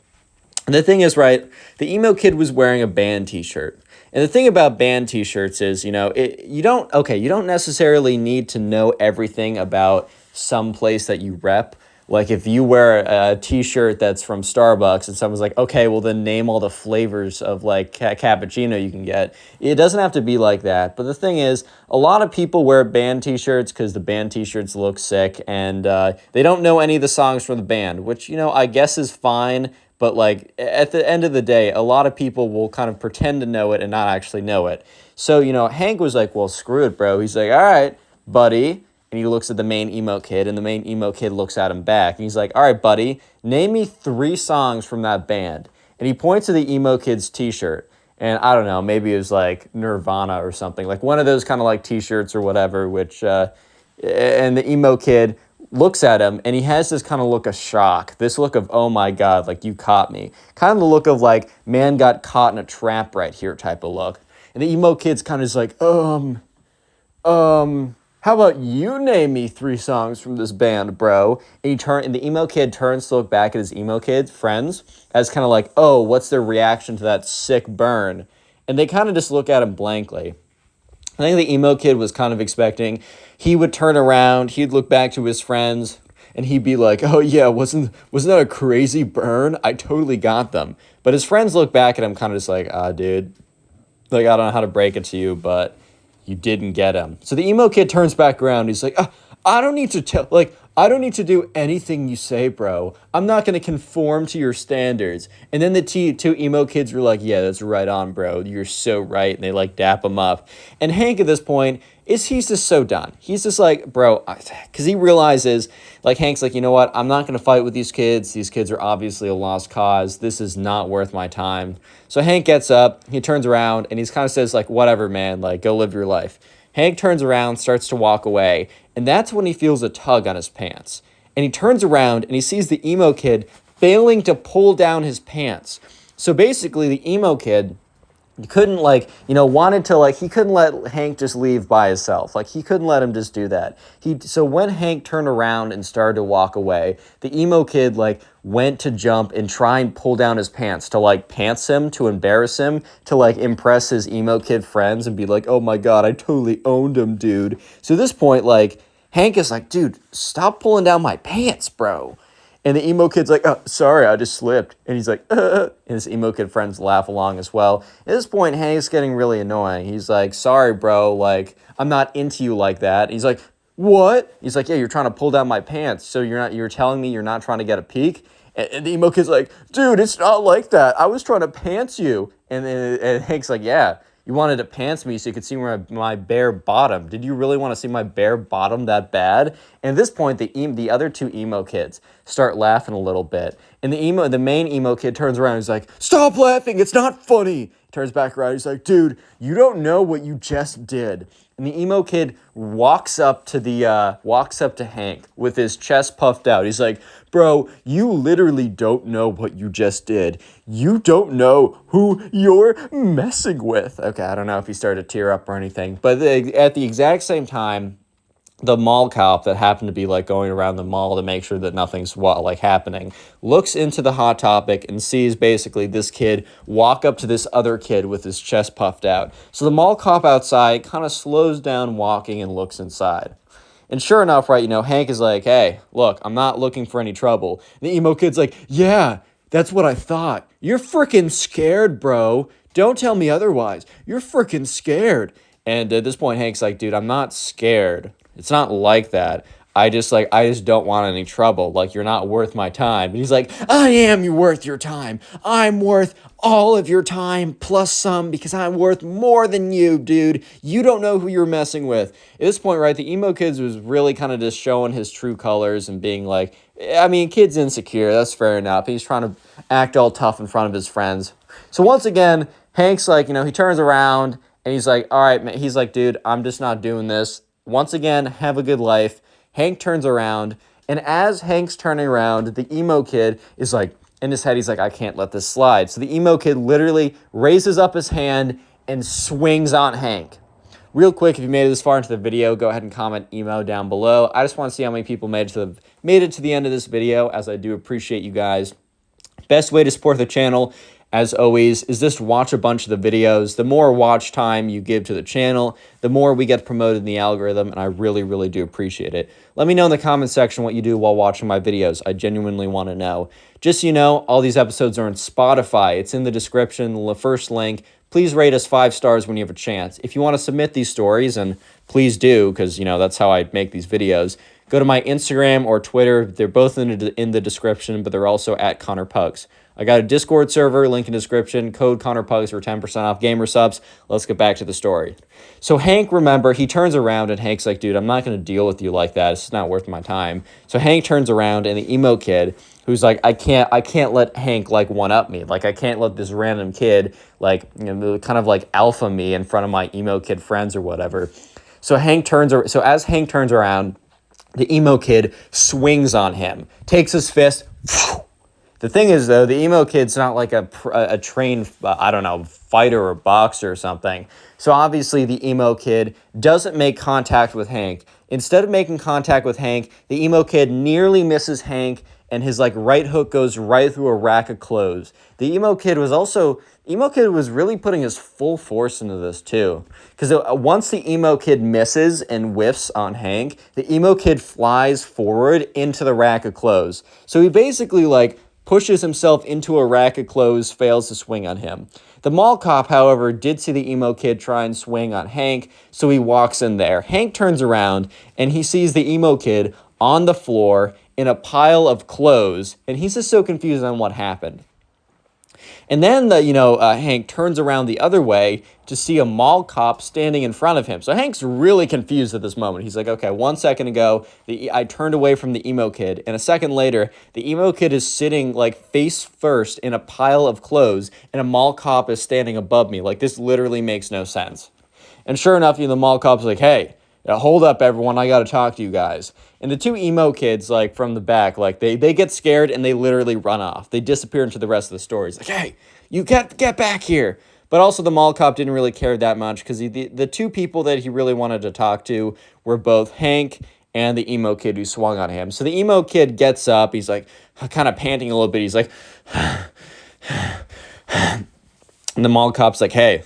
Speaker 1: And the thing is, right, the emo kid was wearing a band t-shirt. And the thing about band t-shirts is, you don't necessarily need to know everything about some place that you rep. Like if you wear a t-shirt that's from Starbucks and someone's like, okay, well then name all the flavors of like cappuccino you can get. It doesn't have to be like that. But the thing is, a lot of people wear band t-shirts because the band t-shirts look sick and they don't know any of the songs from the band, which, I guess is fine. But like at the end of the day, a lot of people will kind of pretend to know it and not actually know it. So, Hank was like, well, screw it, bro. He's like, all right, buddy. And he looks at the main emo kid, and the main emo kid looks at him back. And he's like, all right, buddy, name me 3 songs from that band. And he points to the emo kid's t-shirt. And I don't know, maybe it was like Nirvana or something. Like one of those kind of like t-shirts or whatever, which And the emo kid looks at him, and he has this kind of look of shock, this look of, oh my God, like, you caught me. Kind of the look of like, man got caught in a trap right here type of look. And the emo kid's kind of just like, how about you name me 3 songs from this band, bro? And the emo kid turns to look back at his emo kid friends as kind of like, oh, what's their reaction to that sick burn? And they kind of just look at him blankly. I think the emo kid was kind of expecting he would turn around, he'd look back to his friends, and he'd be like, oh yeah, wasn't that a crazy burn? I totally got them. But his friends look back at him kind of just like, dude, like, I don't know how to break it to you, but you didn't get him. So the emo kid turns back around. He's like, I don't need to do anything you say, bro. I'm not going to conform to your standards. And then the 2 emo kids were like, yeah, that's right on, bro. You're so right. And they like dap him up. And Hank at this point, he's just so done. He's just like, bro, because he realizes, like, Hank's like, you know what? I'm not going to fight with these kids. These kids are obviously a lost cause. This is not worth my time. So Hank gets up, he turns around, and he kind of says, like, whatever, man, like, go live your life. Hank turns around, starts to walk away, and that's when he feels a tug on his pants. And he turns around, and he sees the emo kid failing to pull down his pants. So basically, the emo kid couldn't, like, wanted to, like, he couldn't let Hank just leave by himself. Like, he couldn't let him just do that. So when Hank turned around and started to walk away, the emo kid, like, went to jump and try and pull down his pants to, like, pants him, to embarrass him, to, like, impress his emo kid friends and be like, oh my God, I totally owned him, dude. So at this point, like, Hank is like, dude, stop pulling down my pants, bro. And the emo kid's like, oh, sorry, I just slipped. And he's like, and his emo kid friends laugh along as well. At this point, Hank's getting really annoying. He's like, sorry, bro, like, I'm not into you like that. And he's like, what? He's like, yeah, you're trying to pull down my pants. So you're telling me you're not trying to get a peek? And the emo kid's like, dude, it's not like that. I was trying to pants you. And Hank's like, yeah. You wanted to pants me so you could see my bare bottom. Did you really want to see my bare bottom that bad? And at this point, the other 2 emo kids start laughing a little bit. And the main emo kid turns around and he's like, stop laughing, it's not funny. He turns back around, he's like, dude, you don't know what you just did. And the emo kid walks up to Hank with his chest puffed out. He's like, bro, you literally don't know what you just did. You don't know who you're messing with. Okay, I don't know if he started to tear up or anything. But at the exact same time, the mall cop that happened to be like going around the mall to make sure that nothing's like happening looks into the Hot Topic and sees basically this kid walk up to this other kid with his chest puffed out. So the mall cop outside kind of slows down walking and looks inside. And sure enough, right, Hank is like, hey, look, I'm not looking for any trouble. And the emo kid's like, yeah, that's what I thought. You're freaking scared, bro. Don't tell me otherwise. You're freaking scared. And at this point, Hank's like, dude, I'm not scared. It's not like that. I just don't want any trouble. Like, you're not worth my time. And he's like, I am worth your time. I'm worth all of your time plus some because I'm worth more than you, dude. You don't know who you're messing with. At this point, right, the emo kids was really kind of just showing his true colors and being like, I mean, kid's insecure. That's fair enough. He's trying to act all tough in front of his friends. So once again, Hank's like, he turns around and he's like, all right, man. He's like, dude, I'm just not doing this. Once again, have a good life. Hank turns around, and as Hank's turning around, the emo kid is like, in his head, he's like, I can't let this slide. So the emo kid literally raises up his hand and swings on Hank. Real quick, if you made it this far into the video, go ahead and comment emo down below. I just want to see how many people made it to the end of this video, as I do appreciate you guys. Best way to support the channel, as always, is just watch a bunch of the videos. The more watch time you give to the channel, the more we get promoted in the algorithm, and I really, really do appreciate it. Let me know in the comment section what you do while watching my videos. I genuinely want to know. Just so you know, all these episodes are on Spotify. It's in the description, the first link. Please rate us 5 stars when you have a chance. If you want to submit these stories, and please do, because, that's how I make these videos, go to my Instagram or Twitter. They're both in the description, but they're also at Connor Pugs. I got a Discord server, link in description, code ConnorPugs for 10% off gamer subs. Let's get back to the story. So Hank, remember, he turns around and Hank's like, dude, I'm not going to deal with you like that. It's not worth my time. So Hank turns around and the emo kid, who's like, I can't let Hank like one-up me. Like, I can't let this random kid like, kind of like alpha me in front of my emo kid friends or whatever. So as Hank turns around, the emo kid swings on him, takes his fist. The thing is, though, the emo kid's not like a trained, I don't know, fighter or boxer or something. So obviously the emo kid doesn't make contact with Hank. Instead of making contact with Hank, the emo kid nearly misses Hank, and his like right hook goes right through a rack of clothes. The emo kid was really putting his full force into this too. Because once the emo kid misses and whiffs on Hank, the emo kid flies forward into the rack of clothes. So he basically like pushes himself into a rack of clothes, fails to swing on him. The mall cop, however, did see the emo kid try and swing on Hank, so he walks in there. Hank turns around, and he sees the emo kid on the floor in a pile of clothes, and he's just so confused on what happened. And then, Hank turns around the other way to see a mall cop standing in front of him. So Hank's really confused at this moment. He's like, okay, 1 second ago, I turned away from the emo kid. And a second later, the emo kid is sitting, like, face first in a pile of clothes, and a mall cop is standing above me. Like, this literally makes no sense. And sure enough, the mall cop's like, hey, hold up, everyone, I gotta talk to you guys. And the two emo kids, like, from the back, like, they get scared and they literally run off. They disappear into the rest of the story. It's like, hey, you get back here. But also the mall cop didn't really care that much because the two people that he really wanted to talk to were both Hank and the emo kid who swung on him. So the emo kid gets up. He's, like, kind of panting a little bit. He's like, and the mall cop's like, hey,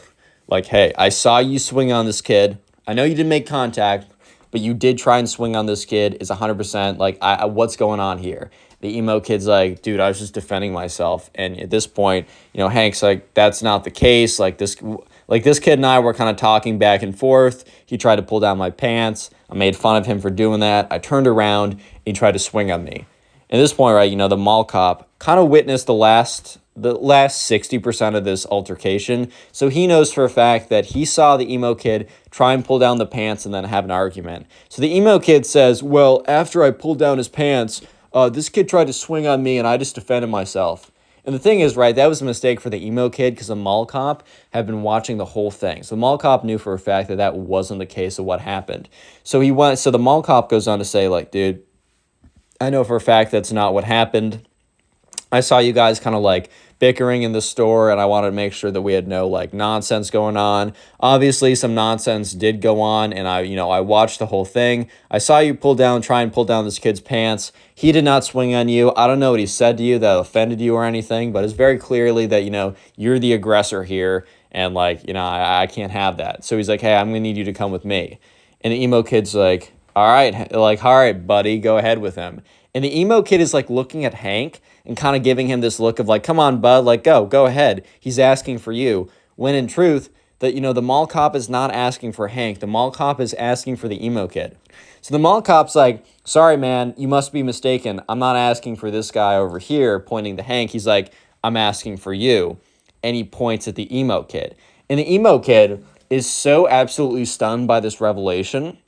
Speaker 1: I saw you swing on this kid. I know you didn't make contact, but you did try and swing on this kid. It's 100%. Like, what's going on here? The emo kid's like, dude, I was just defending myself. And at this point, Hank's like, that's not the case. Like this kid and I were kind of talking back and forth. He tried to pull down my pants. I made fun of him for doing that. I turned around and he tried to swing on me. At this point, right, the mall cop kind of witnessed the last 60% of this altercation. So he knows for a fact that he saw the emo kid try and pull down the pants and then have an argument. So the emo kid says, well, after I pulled down his pants, this kid tried to swing on me and I just defended myself. And the thing is, right, that was a mistake for the emo kid because the mall cop had been watching the whole thing. So the mall cop knew for a fact that that wasn't the case of what happened. So the mall cop goes on to say, like, dude, I know for a fact that's not what happened. I saw you guys kind of like bickering in the store, and I wanted to make sure that we had no like nonsense going on. Obviously, some nonsense did go on, and I watched the whole thing. I saw you try and pull down this kid's pants. He did not swing on you. I don't know what he said to you that offended you or anything, but it's very clearly that you're the aggressor here, and I can't have that. So he's like, hey, I'm gonna need you to come with me. And the emo kid's like, all right, buddy, go ahead with him. And the emo kid is like looking at Hank and kind of giving him this look of like, come on, bud, like, go ahead. He's asking for you. When in truth, that, the mall cop is not asking for Hank. The mall cop is asking for the emo kid. So the mall cop's like, sorry, man, you must be mistaken. I'm not asking for this guy over here, pointing to Hank. He's like, I'm asking for you. And he points at the emo kid. And the emo kid is so absolutely stunned by this revelation.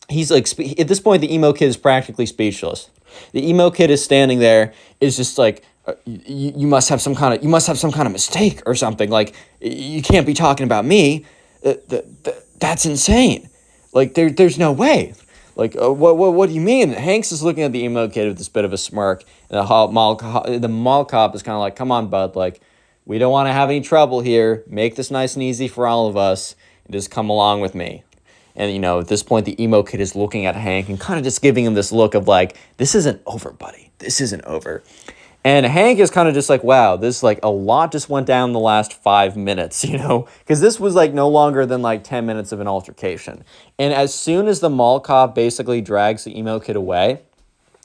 Speaker 1: He's like, at this point, the emo kid is practically speechless. The emo kid is standing there, is just like, you must have some kind of mistake or something. Like, you can't be talking about me. That's insane. Like, there's no way. Like, what do you mean? Hanks is looking at the emo kid with this bit of a smirk, and the mall cop is kind of like, come on, bud. Like, we don't want to have any trouble here. Make this nice and easy for all of us, and just come along with me. And, at this point, the emo kid is looking at Hank and kind of just giving him this look of like, this isn't over, buddy. This isn't over. And Hank is kind of just like, wow, this like a lot just went down the last 5 minutes, because this was like no longer than like 10 minutes of an altercation. And as soon as the mall cop basically drags the emo kid away,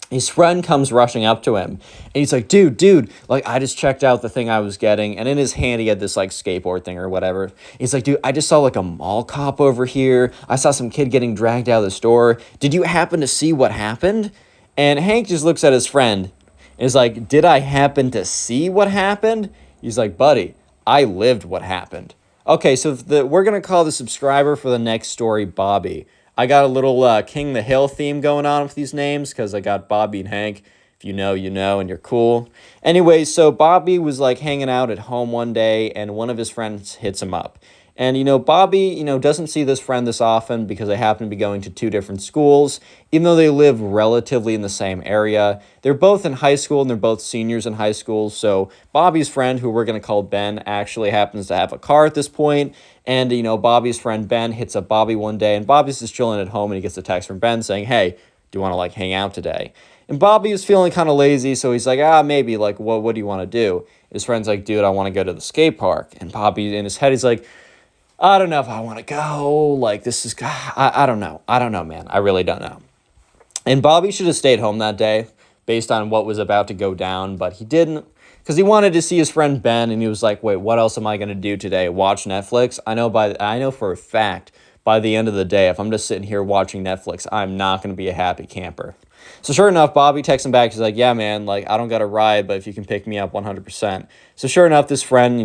Speaker 1: his friend comes rushing up to him, and he's like, dude, like, I just checked out the thing I was getting, and in his hand, he had this, like, skateboard thing or whatever. He's like, dude, I just saw, like, a mall cop over here. I saw some kid getting dragged out of the store. Did you happen to see what happened? And Hank just looks at his friend, and is like, did I happen to see what happened? He's like, buddy, I lived what happened. Okay, so we're going to call the subscriber for the next story Bobby. I got a little King the Hill theme going on with these names because I got Bobby and Hank. If you know, you know, and you're cool. Anyway, so Bobby was like hanging out at home one day, and one of his friends hits him up. And, Bobby, doesn't see this friend this often because they happen to be going to two different schools, even though they live relatively in the same area. They're both in high school and they're both seniors in high school. So Bobby's friend, who we're going to call Ben, actually happens to have a car at this point. And, Bobby's friend Ben hits up Bobby one day, and Bobby's just chilling at home, and he gets a text from Ben saying, hey, do you want to hang out today? And Bobby is feeling kind of lazy, so he's like, maybe, what do you want to do? His friend's like, dude, I want to go to the skate park. And Bobby, in his head, he's like, I don't know if I want to go. This is, I don't know. I don't know, man. I really don't know. And Bobby should have stayed home that day based on what was about to go down, but he didn't because he wanted to see his friend Ben, and he was like, wait, what else am I going to do today? Watch Netflix? I know for a fact by the end of the day, if I'm just sitting here watching Netflix, I'm not going to be a happy camper. So sure enough, Bobby texts him back. He's like, yeah, man, I don't got a ride, but if you can pick me up 100%. So sure enough, this friend,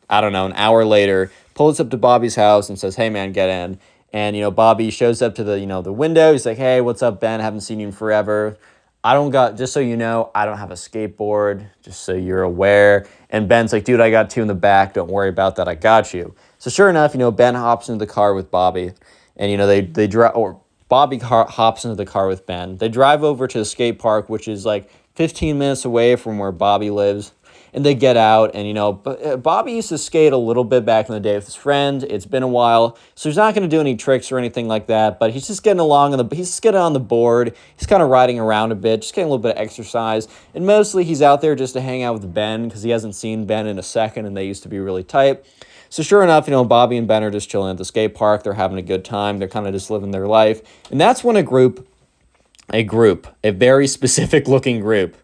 Speaker 1: I don't know, an hour later, pulls up to Bobby's house and says, hey, man, get in. And, Bobby shows up to the window. He's like, hey, what's up, Ben? Haven't seen you in forever. Just so you know, I don't have a skateboard, just so you're aware. And Ben's like, dude, I got two in the back. Don't worry about that. I got you. So sure enough, Ben hops into the car with Bobby. And, they drive, or Bobby hops into the car with Ben. They drive over to the skate park, which is 15 minutes away from where Bobby lives. And they get out, and, Bobby used to skate a little bit back in the day with his friend. It's been a while, so he's not going to do any tricks or anything like that, but he's just getting along, he's just getting on the board. He's kind of riding around a bit, just getting a little bit of exercise. And mostly he's out there just to hang out with Ben because he hasn't seen Ben in a second, and they used to be really tight. So sure enough, Bobby and Ben are just chilling at the skate park. They're having a good time. They're kind of just living their life. And that's when a very specific looking group,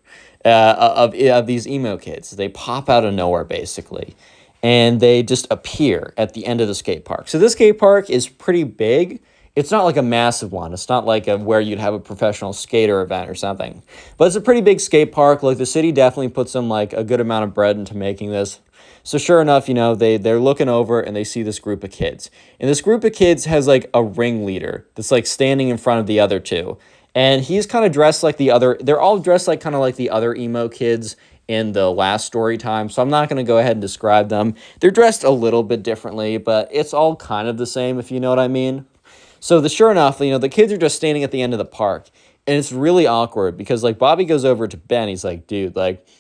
Speaker 1: of these emo kids. They pop out of nowhere, basically, and they just appear at the end of the skate park. So this skate park is pretty big. It's not like a massive one. It's not like where you'd have a professional skater event or something. But it's a pretty big skate park. The city definitely put some, a good amount of bread into making this. So sure enough, they're looking over and they see this group of kids. And this group of kids has, a ringleader that's, standing in front of the other two. And he's kind of dressed like the other, they're all dressed kind of like the other emo kids in the last Storytime. So I'm not going to go ahead and describe them. They're dressed a little bit differently, but it's all kind of the same, if you know what I mean. So sure enough, the kids are just standing at the end of the park. And it's really awkward because Bobby goes over to Ben. He's like, dude,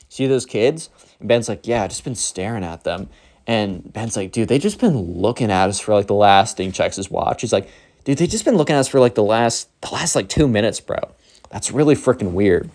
Speaker 1: see those kids? And Ben's like, yeah, I've just been staring at them. And Ben's like, dude, they've just been looking at us for the last thing, checks his watch. He's like, dude, they just been looking at us for the last 2 minutes, bro. That's really freaking weird.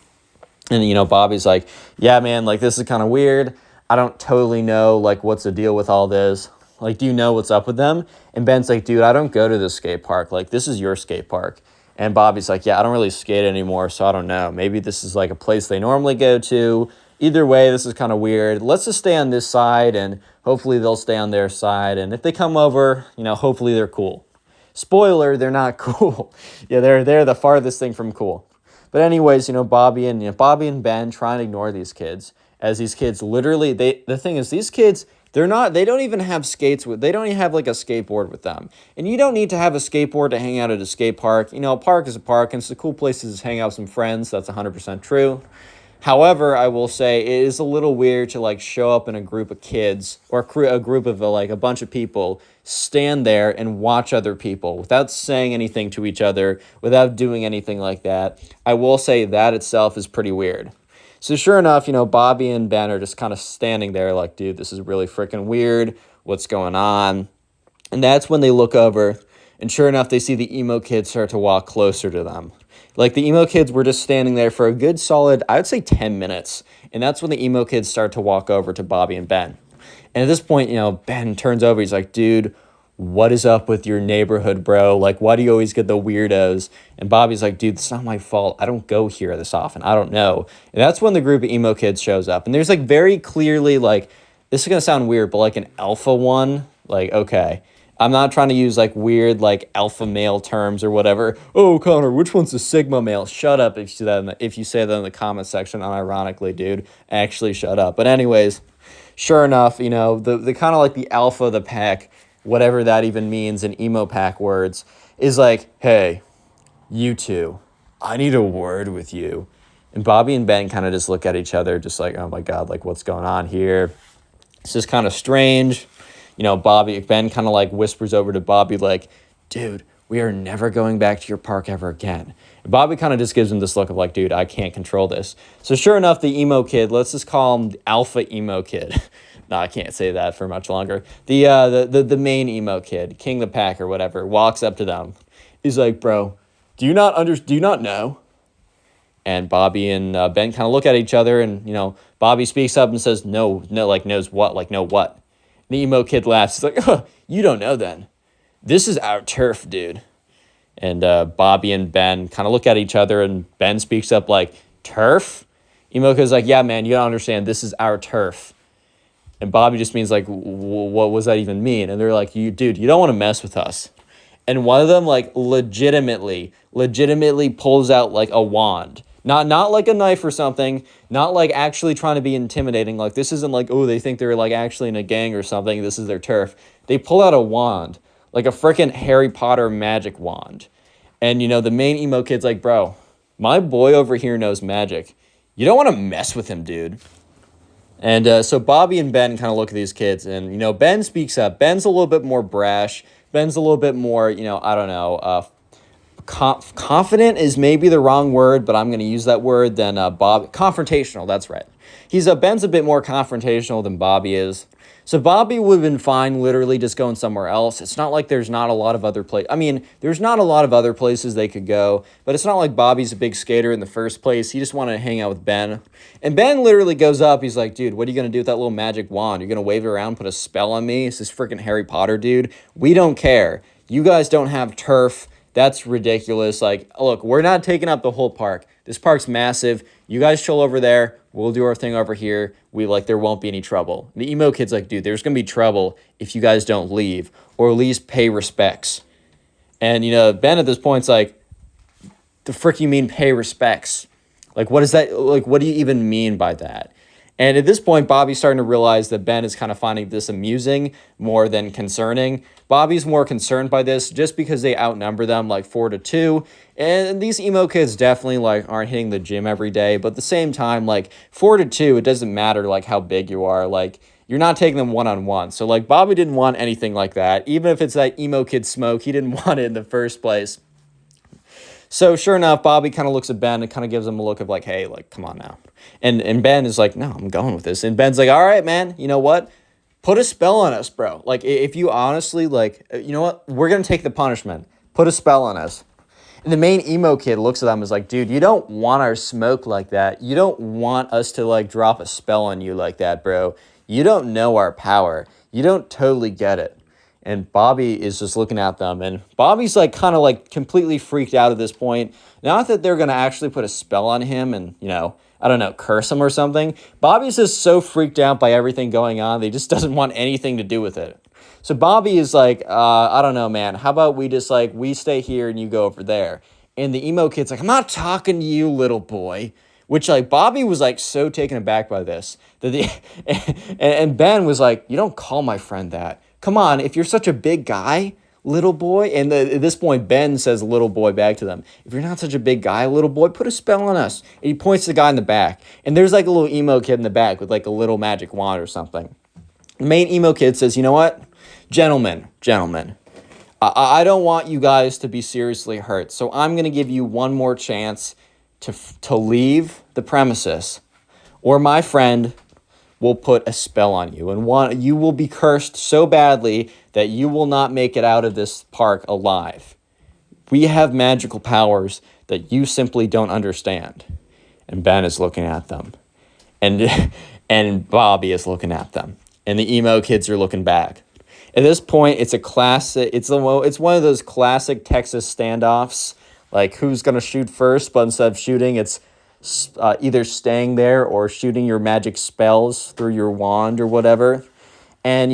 Speaker 1: And, Bobby's like, yeah, man, this is kind of weird. I don't totally know, what's the deal with all this. Do you know what's up with them? And Ben's like, dude, I don't go to this skate park. This is your skate park. And Bobby's like, yeah, I don't really skate anymore, so I don't know. Maybe this is a place they normally go to. Either way, this is kind of weird. Let's just stay on this side, and hopefully they'll stay on their side. And if they come over, hopefully they're cool. Spoiler, they're not cool. Yeah, they're the farthest thing from cool. But anyways, Bobby and Ben try and ignore these kids, as these kids literally, the thing is, these kids, they don't even have skates they don't even have a skateboard with them. And you don't need to have a skateboard to hang out at a skate park. A park is a park, and it's a cool place to just hang out with some friends. That's 100% true. However, I will say it is a little weird to show up in a group of kids or a group of a bunch of people, stand there and watch other people without saying anything to each other, without doing anything like that. I will say that itself is pretty weird. So sure enough, Bobby and Ben are just kind of standing there dude, this is really freaking weird. What's going on? And that's when they look over, and sure enough, they see the emo kids start to walk closer to them. The emo kids were just standing there for a good solid, I would say 10 minutes. And that's when the emo kids start to walk over to Bobby and Ben. And at this point, Ben turns over. He's like, dude, what is up with your neighborhood, bro? Why do you always get the weirdos? And Bobby's like, dude, it's not my fault. I don't go here this often. I don't know. And that's when the group of emo kids shows up. And there's very clearly this is going to sound weird, but an alpha one, okay. I'm not trying to use weird alpha male terms or whatever. Oh, Connor, which one's the sigma male? Shut up if you say that in the comment section unironically, dude. Actually, shut up. But anyways, sure enough, the kind of the alpha of the pack, whatever that even means in emo pack words, is hey, you two, I need a word with you. And Bobby and Ben kind of just look at each other just oh my God, what's going on here? It's just kind of strange. Ben kind of like whispers over to Bobby like, dude, we are never going back to your park ever again. And Bobby kind of just gives him this look of like, dude, I can't control this. So sure enough, the emo kid, let's just call him the alpha emo kid. No, I can't say that for much longer. The main emo kid, King the Pack or whatever, walks up to them. He's like, bro, do you not know? And Bobby and Ben kind of look at each other, and Bobby speaks up and says, no, like knows what, like no what. The emo kid laughs. He's like, oh, you don't know then. This is our turf, dude. And Bobby and Ben kind of look at each other, and Ben speaks up like, turf? Emo kid's like, yeah, man, you don't understand. This is our turf. And Bobby just means like, what does that even mean? And they're like, dude, you don't want to mess with us. And one of them like legitimately pulls out like a wand. Not like a knife or something, not like actually trying to be intimidating. Like this isn't like, oh, they think they're like actually in a gang or something. This is their turf. They pull out a wand, like a freaking Harry Potter magic wand. And the main emo kid's like, bro, my boy over here knows magic. You don't want to mess with him, dude. And so Bobby and Ben kind of look at these kids, and Ben speaks up. Ben's a little bit more brash. Ben's a little bit more, I don't know, confident is maybe the wrong word, but I'm going to use that word than Bob. Confrontational, that's right. Ben's a bit more confrontational than Bobby is. So Bobby would have been fine literally just going somewhere else. It's not like there's not a lot of other places. I mean, there's not a lot of other places they could go, but it's not like Bobby's a big skater in the first place. He just wanted to hang out with Ben. And Ben literally goes up. He's like, dude, what are you going to do with that little magic wand? You're going to wave it around, put a spell on me? It's this freaking Harry Potter, dude. We don't care. You guys don't have turf. That's ridiculous. Like, look, we're not taking up the whole park. This park's massive. You guys chill over there. We'll do our thing over here. There won't be any trouble. The emo kid's like, dude, there's going to be trouble if you guys don't leave or at least pay respects. And, Ben at this point's like, the frick you mean pay respects? Like, what is that? Like, what do you even mean by that? And at this point, Bobby's starting to realize that Ben is kind of finding this amusing more than concerning. Bobby's more concerned by this just because they outnumber them like 4-2. And these emo kids definitely like aren't hitting the gym every day. But at the same time, like 4-2, it doesn't matter like how big you are. Like you're not taking them one-on-one. So like Bobby didn't want anything like that. Even if it's that emo kid smoke, he didn't want it in the first place. So sure enough, Bobby kind of looks at Ben and kind of gives him a look of like, hey, like, come on now. And Ben is like, no, I'm going with this. And Ben's like, all right, man, you know what? Put a spell on us, bro. Like, if you honestly, like, you know what? We're going to take the punishment. Put a spell on us. And the main emo kid looks at them and is like, dude, you don't want our smoke like that. You don't want us to, like, drop a spell on you like that, bro. You don't know our power. You don't totally get it. And Bobby is just looking at them. And Bobby's, like, kind of, like, completely freaked out at this point. Not that they're going to actually put a spell on him and, I don't know, curse him or something. Bobby's just so freaked out by everything going on that he just doesn't want anything to do with it. So Bobby is like, I don't know, man. How about we just like, we stay here and you go over there? And the emo kid's like, I'm not talking to you, little boy. Which like Bobby was like so taken aback by this. And Ben was like, you don't call my friend that. Come on, if you're such a big guy, little boy. And at this point, Ben says little boy back to them. If you're not such a big guy, little boy, put a spell on us. And he points to the guy in the back. And there's like a little emo kid in the back with like a little magic wand or something. The main emo kid says, you know what? Gentlemen, I don't want you guys to be seriously hurt. So I'm going to give you one more chance to leave the premises. Or my friend will put a spell on you. And you will be cursed so badly that you will not make it out of this park alive. We have magical powers that you simply don't understand. And Ben is looking at them. And Bobby is looking at them. And the emo kids are looking back. At this point, it's one of those classic Texas standoffs. Like, who's going to shoot first? But instead of shooting, it's either staying there or shooting your magic spells through your wand or whatever. And,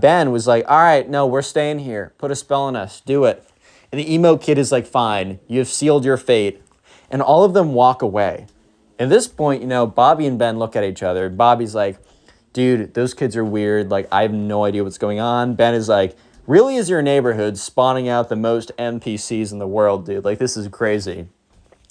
Speaker 1: Ben was like, all right, no, we're staying here. Put a spell on us. Do it. And the emo kid is like, fine, you have sealed your fate. And all of them walk away. At this point, Bobby and Ben look at each other. Bobby's like, dude, those kids are weird. Like, I have no idea what's going on. Ben is like, really is your neighborhood spawning out the most NPCs in the world, dude? Like, this is crazy.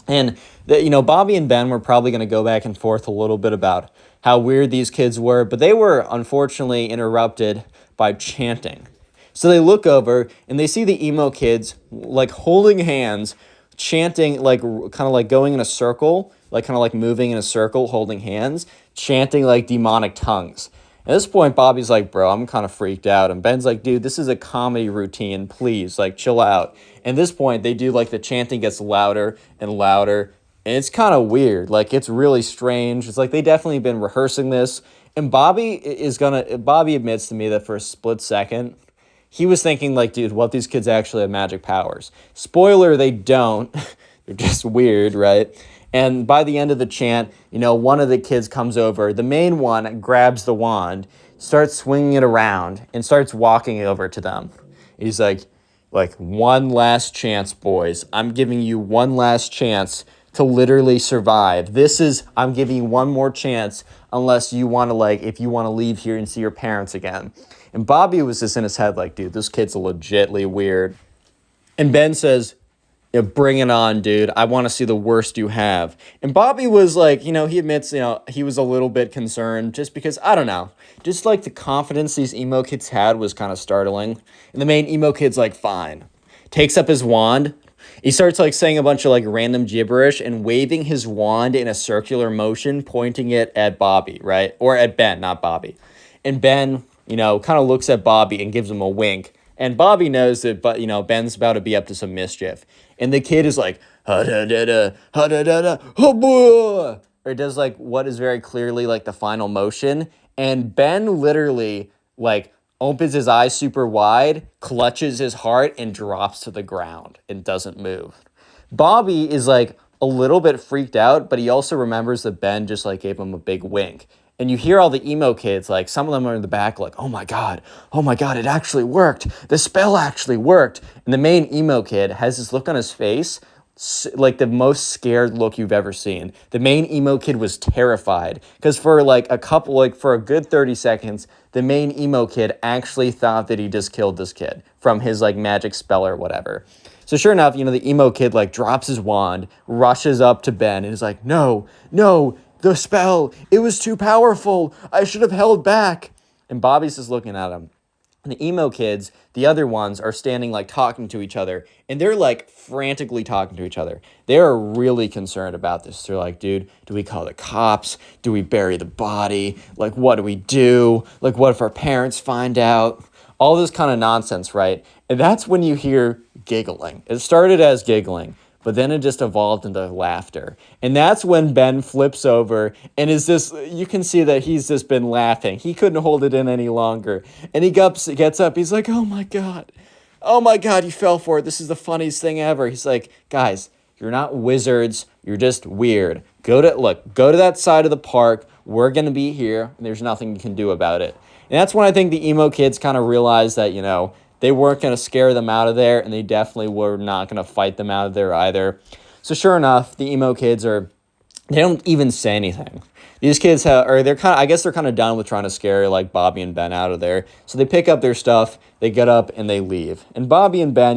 Speaker 1: And, Bobby and Ben were probably going to go back and forth a little bit about how weird these kids were, but they were unfortunately interrupted by chanting. So they look over and they see the emo kids like holding hands, chanting, like kind of like going in a circle, like kind of like moving in a circle, holding hands, chanting like demonic tongues. At this point, Bobby's like, bro, I'm kind of freaked out. And Ben's like, dude, this is a comedy routine. Please, like, chill out. And at this point, they do, like, the chanting gets louder and louder. And it's kind of weird. Like, it's really strange. It's like they definitely been rehearsing this. And Bobby admits to me that for a split second, he was thinking, like, dude, what if these kids actually have magic powers? Spoiler, they don't. They're just weird, right? And by the end of the chant, one of the kids comes over. The main one grabs the wand, starts swinging it around, and starts walking over to them. He's like, one last chance, boys. I'm giving you one last chance to literally survive. I'm giving you one more chance unless you want to, if you want to leave here and see your parents again. And Bobby was just in his head like, dude, this kid's legitly weird. And Ben says, bring it on, dude. I want to see the worst you have. And Bobby was like, he admits, he was a little bit concerned just because, I don't know, just like the confidence these emo kids had was kind of startling. And the main emo kid's like, fine. Takes up his wand. He starts like saying a bunch of like random gibberish and waving his wand in a circular motion, pointing it at Bobby, right? Or at Ben, not Bobby. And Ben, kind of looks at Bobby and gives him a wink. And Bobby knows that, Ben's about to be up to some mischief. And the kid is like, ha-da-da-da, ha-da-da-da, ha-boah! Or it does like what is very clearly like the final motion. And Ben literally like opens his eyes super wide, clutches his heart, and drops to the ground and doesn't move. Bobby is like a little bit freaked out, but he also remembers that Ben just like gave him a big wink. And you hear all the emo kids, like some of them are in the back like, oh my God, it actually worked. The spell actually worked. And the main emo kid has this look on his face, like the most scared look you've ever seen. The main emo kid was terrified because for a good 30 seconds, the main emo kid actually thought that he just killed this kid from his like magic spell or whatever. So sure enough, the emo kid like drops his wand, rushes up to Ben and is like, no, the spell, it was too powerful. I should have held back. And Bobby's just looking at him. And the emo kids, the other ones, are standing like talking to each other. And they're like frantically talking to each other. They're really concerned about this. They're like, dude, do we call the cops? Do we bury the body? Like, what do we do? Like, what if our parents find out? All this kind of nonsense, right? And that's when you hear giggling. It started as giggling, but then it just evolved into laughter. And that's when Ben flips over and you can see that he's just been laughing. He couldn't hold it in any longer. And he gets up, he's like, oh my God, you fell for it. This is the funniest thing ever. He's like, guys, you're not wizards, you're just weird. Go to that side of the park. We're going to be here, and there's nothing you can do about it. And that's when I think the emo kids kind of realized that, they weren't going to scare them out of there, and they definitely were not going to fight them out of there either. So sure enough, the emo kids they don't even say anything. These kids they're kind of done with trying to scare like Bobby and Ben out of there. So they pick up their stuff, they get up, and they leave. And Bobby and Ben,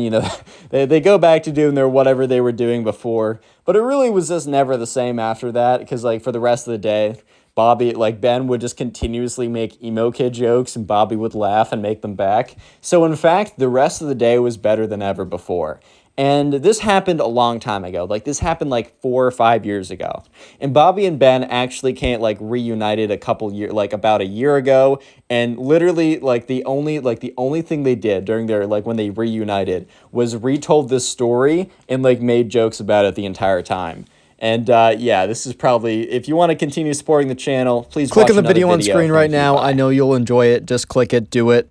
Speaker 1: they go back to doing their whatever they were doing before. But it really was just never the same after that, because like for the rest of the day, Ben would just continuously make emo kid jokes and Bobby would laugh and make them back. So in fact, the rest of the day was better than ever before. And this happened a long time ago. Like this happened like 4 or 5 years ago. And Bobby and Ben actually reunited about a year ago. And literally the only thing they did during their when they reunited was retold this story and made jokes about it the entire time. And this is probably, if you want to continue supporting the channel, please
Speaker 2: click
Speaker 1: watch
Speaker 2: on the
Speaker 1: another
Speaker 2: video on screen right now. I know you'll enjoy it. Just click it, do it.